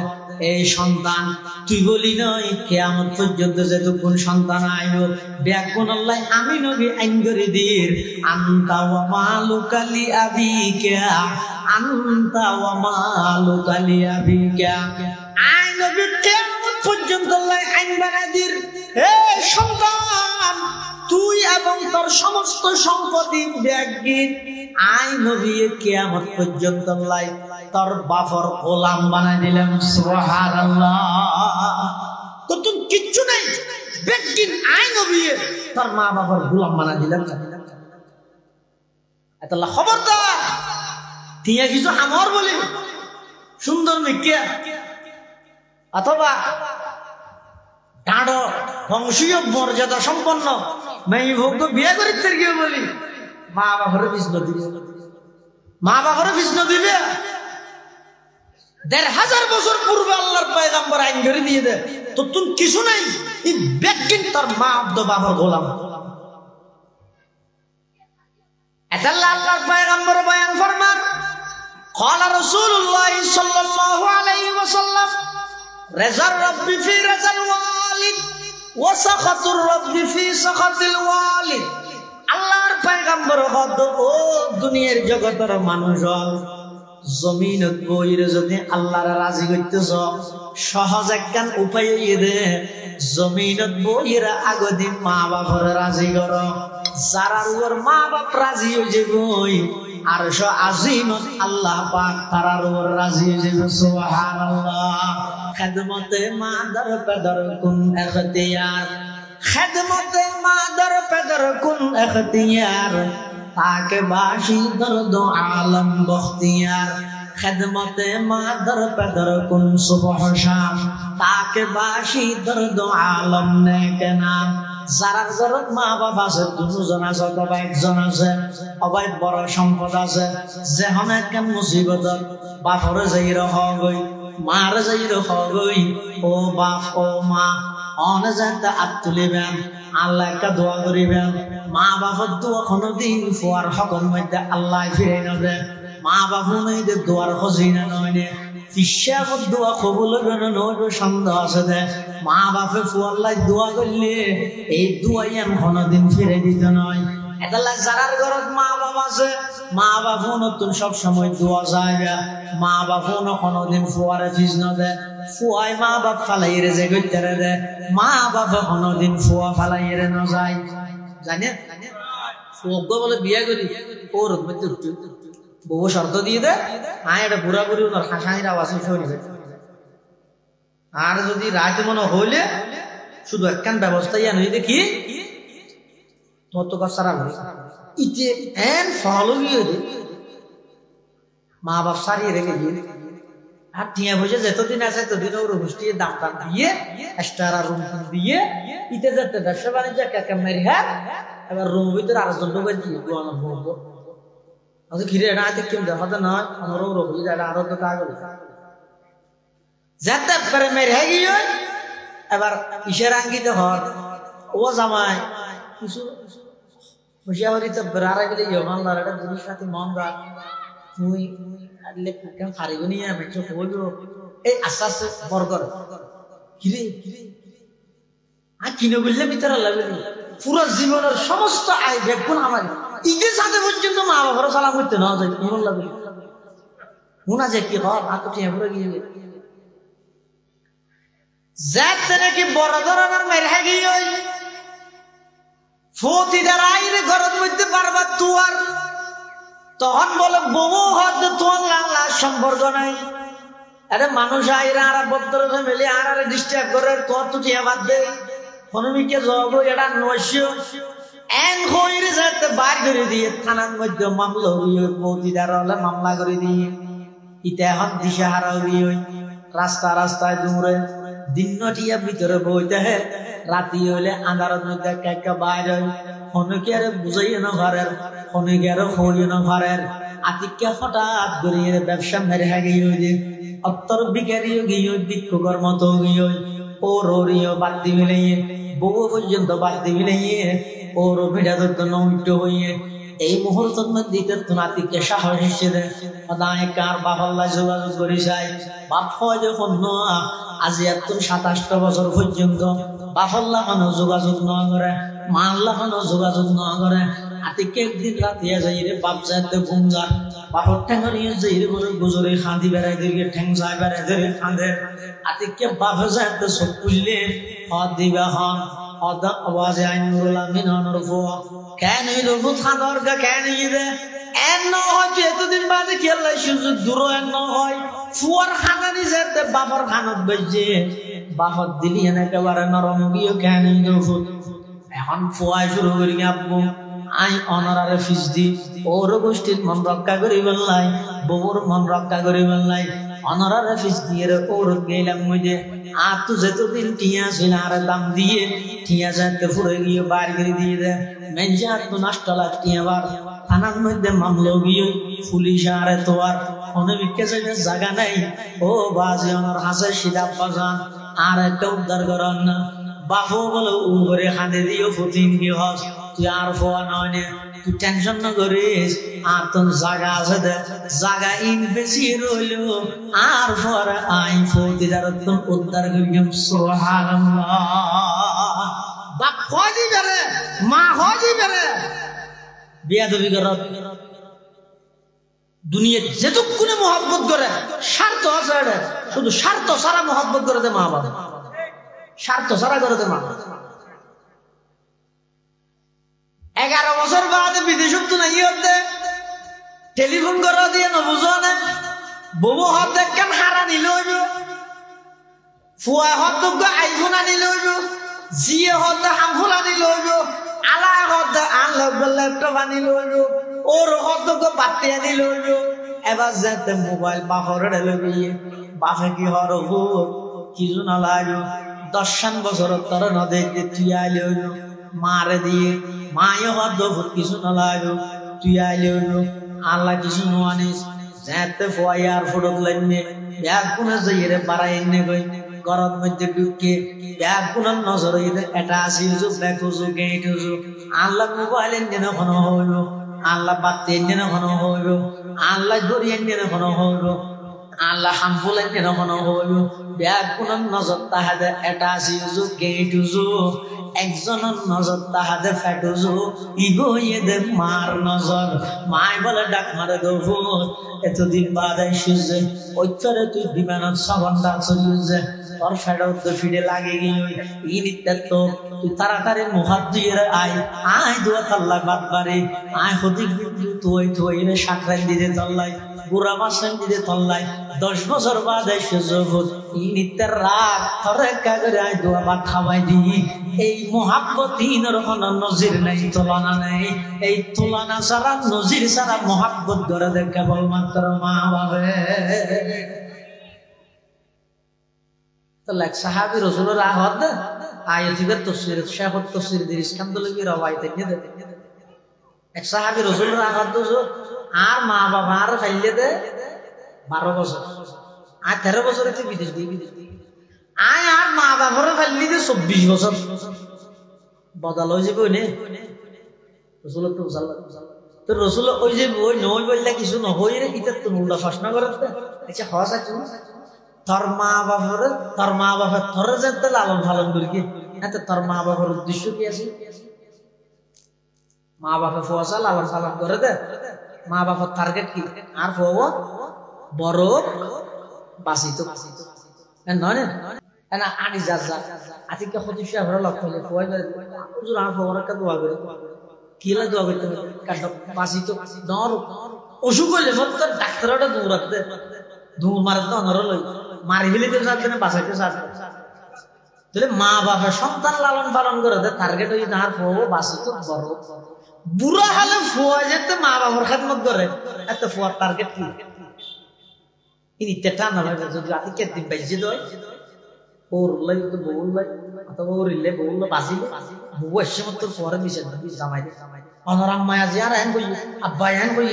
এই সন্তান তুই বলি নয় কিয়ামত পর্যন্ত যতক্ষণ সন্তান আইব ব্যাকুন আল্লাহ আমি নবী আইন করে দির আনতা ওয়া মালুকা লি আবিকা আনতা ওয়া মালুকা লি আবিকা আই নবী কিয়ামত পর্যন্ত আল্লাহ আইন বানায় দির হে সন্তান তুই এবং তোর সমস্ত সম্পত্তি ব্যাগিন আই নবী কিয়ামত পর্যন্ত আল্লাহ তোর বাপর গোলাম বানাই দিলাম সুবহানাল্লাহ তো তুমি কিচ্ছু নাই বেকিন আই নবী তোর মা বাবার গোলাম বানাই দিলাম আল্লাহ খবরদার তিয়া কিছু আমার বলি সুন্দর মিকিয়া অথবা ডাঁড় বংশীয় মর্যাদা সম্পন্ন মেয়ে ভোগ্য বিয়ে করি গিয়ে বলি মা বাবার বিষ্ণু দিবে মা বাবার বিষ্ণু দিবে ১৫০০ বছর পূর্বে আল্লাহর পয়গম্বর আইন করে দিয়ে দে তো তুমি কিছু নাই এই ব্যক্তিন তার মা আব্দ বাবার গোলাম এটা আল্লাহর পয়গম্বর বয়ান ফরমান قال رسول الله صلى الله عليه وسلم رضا الرب في رضا الوالد وسخط الرب في سخط الوالد আল্লাহর পয়গম্বর হদ ও দুনিয়ার জগতের মানুষ জমিনত বইরে যদি আল্লাহর রাজি করতেছ সহজ একখান উপায় দে জমিনত বইরা আগদি মা বাবার রাজি কর যারার উপর মা বাপ রাজি হয়ে যাবই আরশ আজিমত আল্লাহ পাক তারার উপর রাজি হয়ে যাবে সুবহানাল্লাহ। খেদমতে মাদার পেদর কুন ইখতিয়ার, খেদমতে মাদার পেদর কুন ইখতিয়ার, তাকে বাসি দর্দ আলম বখতিয়ার। খেদমতে মাদার পেদর কুন সুবহ শাম, তাকে বাসি দর্দ আলম নেকে নাম। যারার ঘরত মা বাপ আছে, দুজন আছে অথবা একজন আছে, অবাই বড় সম্পদ আছে, যেহন একটা মুসিবত বাপরে যাইর হগই মারে যাইর হগই, ও বাপ ও মা অনে যাতে হাত তুলিবেন, আল্লাহ একটা দোয়া করিবেন। মা বাপর দোয়া কোনোদিন ফুয়ার হকর মধ্যে আল্লাহ ফিরে নেবে। মা বাপু মেয়েদে দোয়ার খজিনা নয়, ফিসাবত দোয়া কবুল নইব সন্দেহ আছে দে। মা বাপে ফুয়াল্লাই দোয়া করলে এই দোয়াই আমি কোনোদিন ফিরে দিতে নয়। এটা যারার ঘরত মা বাপ আছে, মা বাপু নতুন সব সময় দোয়া যায়গা, মা বাপু কোনোদিন ফুয়ারে ফিজ নদে। ফুয়াই মা বাপ ফালাইরে যে গইতারে দে, মা বাপে কোনোদিন ফুয়া ফালাইরে ন যায়। জানে ফুয়াকে বলে বিয়া করি ওর মধ্যে বউ শর্ত দিয়ে দে, আয় এটা বুড়া বুড়ি ওনার হাসানির আওয়াজ শুনবে। আর যদি রাতে মনে হইলে শুধু একখান ব্যবস্থা ইয়া নই দেখি তোর তো সারা ইতে এন ফলো গিয়ে মা বাপ সারিয়ে রেখে দিয়ে আর টিয়া বসে যতদিন আছে ততদিন ওর গোষ্ঠীর দাম টান দিয়ে এক্সট্রা রুম দিয়ে ইতে যেতে ব্যবসা বাণিজ্য একা মেরি হ্যাঁ। এবার রুম ভিতরে আরেকজন ঢোকে দিয়ে বলবো ঘিরে এটা আইতে কেম দেখা নয় আমারও রবি আরো তো কাগজ যেতে পারে মেরে হয়ে গিয়ে এবার ইসের আঙ্গিতে হর ও জামাই কিছু হুশিয়া হরিতে বেড়ারে গেলে ইমান লড়াটা জিনিস সাথে মন রাখ তুই আনলে কেন ফারিব নি আমি চোখ বলবো এই আস্তে আস্তে বর্গর কিরে আর কিনে বললে ভিতরে লাগবে পুরো জীবনের সমস্ত আয় বেগুন আমার ঈদের সাথে পর্যন্ত মা বাবার সালাম করতে না যায় ইমান লাগবে হুনা যে কি হর হাত উঠিয়ে পড়ে গিয়ে যাতে নাকি বড় ধরনের মেরে গিয়ে ফতিদার আইরে ঘরের মধ্যে বারবার তুয়ার তখন বলে বউ হদ তোমার লাংলা সম্পর্ক নাই। আরে মানুষ আইরা আর বদ্ধ মিলে আর ডিস্টার্ব করে তোর তুটিয়া বাদ দে হনুমিকে জব এটা নৈশ এন হইরে যাতে বার করে দিয়ে থানার মধ্যে মামলা হইয়ে ফতিদার হলে মামলা করে দিয়ে ইতে এখন দিশাহারা হইয়ে রাস্তা রাস্তায় দৌড়ে দিনটিয়া ভিতরে বইতে হে রাতি হইলে আন্ধারের মধ্যে কাকা বাইরে হনুকে আর বুঝাই না ঘরের হনুকে আর হইয়ে না ঘরের আতিকে হঠাৎ গড়িয়ে ব্যবসা মেরে গিয়ে হইলে অত্তর বিকারিও গিয়ে ভিক্ষুকর মতো গিয়ে ওর ওরিও বাদ দিবি নিয়ে বউ পর্যন্ত বাদ দিবি নিয়ে ওর ভিড়া ধরতো নমিট হইয়ে এই মুহূর্তের মধ্যে নাতিকে সাহস হিসেবে কার বাহল্লা যোগাযোগ করি যাই বাপ হয় যখন আজি এত 27 বছর পর্যন্ত বাহল্লা কোনো যোগাযোগ ন করে মাল্লা কোনো যোগাযোগ ন করে আতিকে একদিন রাতিয়া যাই রে বাপ যাইতে ঘুম যায় বাপর ঠেঙ্গরিয়ে যাই রে বলে গুজরে খাঁদি বেড়াই দিকে ঠেং যায় বেড়াই ধরে খাঁদে আতিকে বাপ যাইতে সব বুঝলে হদ দিবা হন অদা আওয়াজে আইনুরুল্লাহ মিনানোর ফুয়া কেন এই রফুত খাঁদর কা কেন ইদে এন ন হয় এতদিন বাদে খেলাই সুযোগ দূর এন ন হয় ফুয়ার খানানি যেতে বাপর খানত বেজে বাপর দিলি এনে একেবারে নরম গিয়ে কেন রফুত এখন ফুয়াই শুরু করি আব্বু আই অনারারে ফিস দি ওর গোষ্ঠীর মন রক্ষা করি বললাই বউর মন রক্ষা করি বললাই অনারারে ফিস দিয়ে ওর গেলাম মুঝে আর তো যতদিন টিয়া ছিল আর দাম দিয়ে টিয়া যাতে ফুরে গিয়ে বার করে দিয়ে দে মেনজে আর তো নষ্ট লাখ টিয়া বার থানার মধ্যে মামলো গিয়ে পুলিশ আরে তো আর অনেকে জায়গা নাই ও বাজে ওনার হাসে সিধা বাজান আর একটা উদ্ধার করার না বাপু বলে উ করে খাঁদে দিও ফুটিন কি হস তুই আর ফোয়া নয় তুই টেনশন না করিস আর তোর জায়গা আছে দে জায়গা ইন বেশি রইল আর পরে আই ফতিদার তোর উদ্ধার করিম সুবহানাল্লাহ বাপ হজি বেরে মা হজি বেরে বিয়াদবি করত দুনিয়া যেটুকুনে মহব্বত করে স্বার্থ আছে শুধু স্বার্থ সারা মহব্বত করে দে মা বাবা স্বার্থ সারা করে দে মা 11 বছর বাদে বিদেশত তো নাই হতে টেলিফোন করা দিয়ে নবুঝো না বউ হতে কেন হারা নিল হইব ফুয়া হতে আইফোন আনিল হইব জিয়ে হতে হামফুল আনিল হইব আলা হতে ল্যাপটপ আনিল হইব ওর হতে বাতি আনিল হইব এবার যেতে মোবাইল বাহরে লইবে বাপে কি হর কিছু না লাগো 10 বছর তোর ন দেখতে তুই আইলে হইল মারে দিয়ে মায়ে হদ কিছু না লাগো তুই আইলে হইল আল্লাহ কিছু নানিস যেতে ফয়ার ফটো লাইনে ব্যাগ কোন যাইরে বাড়াই এনে গই গরম মধ্যে ঢুকে ব্যাগ কোন নজর এটা আসি দেখো গেইটো আল্লাহ মোবাইল এনে না কোন হইল আল্লাহ বাতি এনে না কোন হইল আল্লাহ গড়ি এনে না কোন হইল আল্লাহ হামফুল এনে না কোন হইল ব্যাগ কোন নজর তাহাদের এটা আসি গেইটো একজনের নজর তাহাদের ফেটুজু ইগো ইয়েদে মার নজর মায় বলে ডাক মারে দোফু এতদিন বাদ এসেছে ওইটারে তুই বিমানত 6 ঘন্টা চলিয়েছে তোর ফেডাও তো ফিরে লাগে গিয়ে ইনিটার তো তুই তাড়াতাড়ি মুহাত দিয়ে আয় দোয়া আল্লাহ বাদ বাড়ি আয় হদিক তুই রে সাকরাই দিতে তল্লাই বুড়া মাসান দিতে তল্লাই 10 বছর বাদ এসে জগৎ ইনিটার রাগ তোরে কাগরে আয় দোয়া বাদ খাওয়াই দি এই মোহাব্বতিনের কোনো নজির নাই তুলনা নেই এই তুলনা ছাড়া নজির ছাড়া মোহাব্বত করে দেখ কেবলমাত্র মা বাবা এক সাহাবী রাসূলের আহদ আয়াতিবের তাফসীর শায়খুত তাফসীর দিরিস কান্দলবি রওয়ায়াত নিয়ে এক সাহাবী রাসূলের আহদ আর মা বাবা আর ফাইলে দে 12 বছর আর 13 বছরে তো বিদেশ দিয়ে আয় আর মা বাবার ফাইলে দে 24 বছর বদল হয়ে যাবে নে রাসূল তো সাল্লাল্লাহু তো রাসূল ওই যে ওই নই বললা কিছু না হই রে কিতা তো উল্টা প্রশ্ন করতে আচ্ছা হস আছে তোর মা বাবার তোর যেতে লালন পালন করি কি এতে তোর মা বাবার উদ্দেশ্য কি আছে মা বাবা ফসা লালন পালন করে দে মা বাবার টার্গেট কি আর ফো বড় বাসিত নয় না আনি যা আজকে হতিশা ভরা লক্ষ্য হলে ফয় হুজুর আর ফওয়ার কা দোয়া করে কিলা দোয়া করতে কাট বাসিত নর অসুখ হইলে মত ডাক্তারটা দূর রাখতে দূর মারে তো নর লই মারি ফেলে তো সাথে বাঁচাইতে সাথে তাহলে মা বাবা সন্তান লালন পালন করে টার্গেট হই তার ফো বাসিত বড় বুড়া হলে ফোয়া যেতে মা বাবার খেদমত করে এত ফোয়ার টার্গেট কি ইনি তেটা না লাগে যদি আতি কে দিন বাইজে দয় ওর লাই তো বউল লাই অথবা ওর ইলে বউল বাসিল বউ এসে মত ফোয়ারে বিছে জামাই অনরাম মায়া জিয়ার এন কই আব্বা এন কই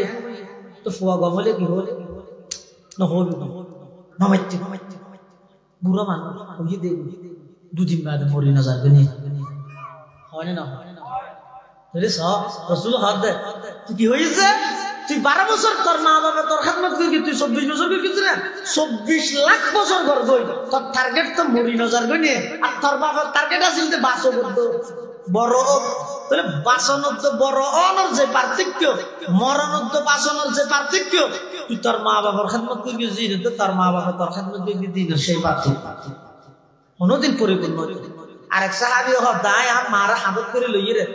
তো ফোয়া গমলে কি হলে না হল নমাইতে বুড়া মানুষ ওই দে দুদিন বাদে মরি না যাবে নি হয় না তাহলে সব রাসূল হাত দে তুই কি হইছে তুই 12 বছর তোর মা বাবা তোর খেদমত করি তুই 24 বছর করি না 24 লাখ বছর ঘর গই তোর টার্গেট তো মরি নজর গই নি আর তোর বাবার টার্গেট আছিল যে বাসো বদ্ধ বড় তাহলে বাসনত বড় অনর যে পার্থক্য মরণত বাসনের যে পার্থক্য তুই তোর মা বাবার খেদমত করি জি তো তোর মা বাবা তোর খেদমত করি দিন সেই পার্থক্য কোনদিন পরিপূর্ণ আরেক সাহাবী দায় আর মারা হাদত করে লইয়ে রে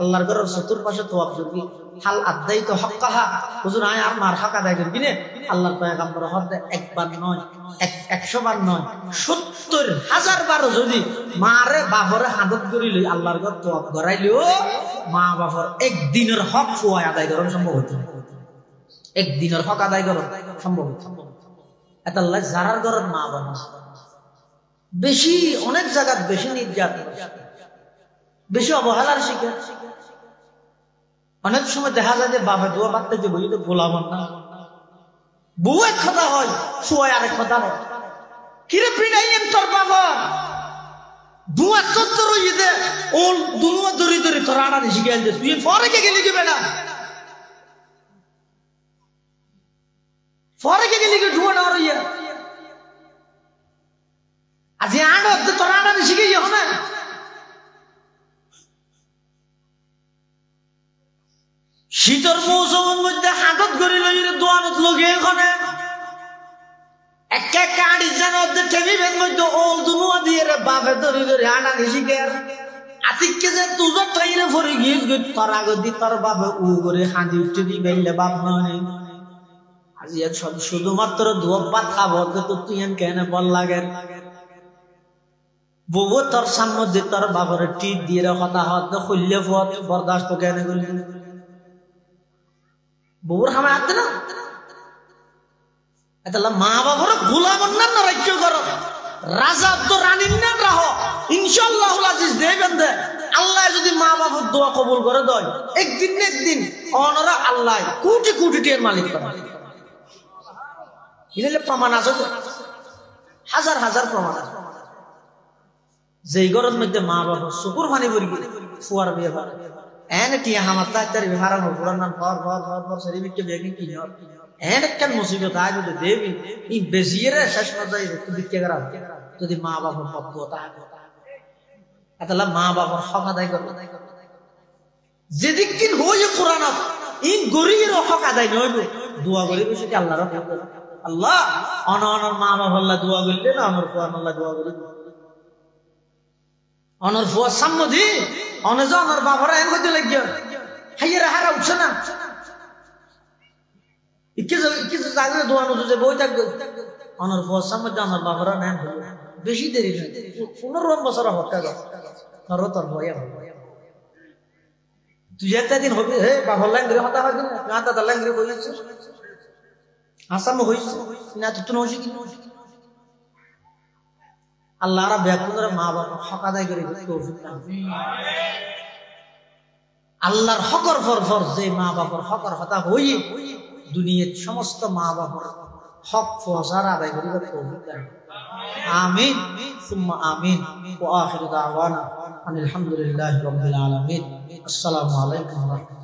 আল্লাহর ঘরের চতুর্পাশে তোয়াব করবি হাল আদাই তো হক্কাহা হুজুর আয় আর মার হক আদায় করবি নে আল্লাহর পয়গম্বর হক দে একবার নয় 100 বার নয় 70,000 বার যদি মারে বাপরে হাদত করি লই আল্লাহর ঘর তোয়াব করাইলেও মা বাবার একদিনের হক ফুয়া আদায় করা সম্ভব হতো একদিনের হক আদায় করা সম্ভব হতো এত আল্লাহ যারার ঘরের মা বাবা বেশি অনেক জায়গায় বেশি নির্যাতন বেশি অবহেলার শিকার অনেক সময় দেখা যায় যে বাবা দোয়া বাড়তে যে বই তো গোলাম না বউ এক কথা হয় ফুয়ায় আরেক কথা হয় কিরে পিড়াইয়েন তোর বাবা দুয়া চত্বর হইয়ে দে ও দুয়া দড়ি দড়ি তোর আড়া নিশি গেল দে তুই ফরে কে গেলি কি বেটা ফরে কে গেলি কি ঢুয়া না রইয়া আজ আড়া তোর আড়া নিশি গিয়ে হবে শীতর মৌসুমের মধ্যে হাতত করে লইরে দোয়ানত লগে এখানে একা কাড়ি জানো টেবিলের মধ্যে ওল দুনুয়া দিয়ে রে বাপে ধরে ধরে আনা নিশিকের আতিককে যে তুজর ঠাইরে ফরি গিয়ে তোর আগদি তোর বাবা উ করে হাঁদি উঠে দি বেললে বাপ নয় আজি সব শুধুমাত্র ধোয়াত খাবো তো তুই কেন বল লাগে বউ তোর সামনে তোর বাবার টিপ দিয়ে কথা হত খুললে ফত বরদাস্ত কেন করলি বউর হামে হাত না এটা মা বাবার গোলাম না রাজ্য কর রাজা তো রানীর না রাহ ইনশাআল্লাহ আজিজ দেবেন দে আল্লাহ যদি মা বাবার দোয়া কবুল করে দেয় একদিন না একদিন অনরা আল্লাহ কোটি কোটি টাকার মালিক করে এলে প্রমাণ আছে হাজার হাজার প্রমাণ আছে যেই ঘরের মধ্যে মা বাবা শুকুর পানি ভরি ফুয়ার বিয়ে হয় এনে টিয়া হামার তার হারাম পুরান নাম ফর সেরি বিকে বেগি কি নর এনে কেন মুসিবত আয় যদি দেবী এই বেজিরে শেষ পর্যায়ে একটু বিকে করা যদি মা বাবার পক্ষ তা এতলা মা বাবার হক আদায় করবে যেদিন হই কোরআনত ইন গরির হক আদায় নইব দোয়া করি বসে কি আল্লাহর হক আল্লাহ অনর মা বাবা আল্লাহ দোয়া করলে না আমার কোরআন আল্লাহ দোয়া করি অনর ফুয়া সাম্মদি অনজ অনর বাবারা এন কইতে লাগিয়া হাইয়ের হারা উঠছে না কিছু জাগলে দোয়ানো যে বই থাকবে অনর ফুয়া সাম্মদি অনর বাবারা নেন বেশি দেরি না 15 বছর হত্যা গো নর তোর ভয় তুই একটা দিন হবে হে বাবার লাঙ্গরে হতা হয় না না তা লাঙ্গরে বইছে আসাম হইছে না তো তুই হইছে কি আল্লাহ রা বেকুনরা মা বাবা হক আদায় করে তৌফিক দান আল্লাহর হকর ফর যে মা বাবার হকর হতা হই দুনিয়ার সমস্ত মা বাবার হক ফরজার আদায় করে তৌফিক দান আমিন সুম্মা আমিন ওয়া আখিরু দাওয়ানা আলহামদুলিল্লাহি রাব্বিল আলামিন আসসালামু আলাইকুম ওয়া রাহমাতুল্লাহ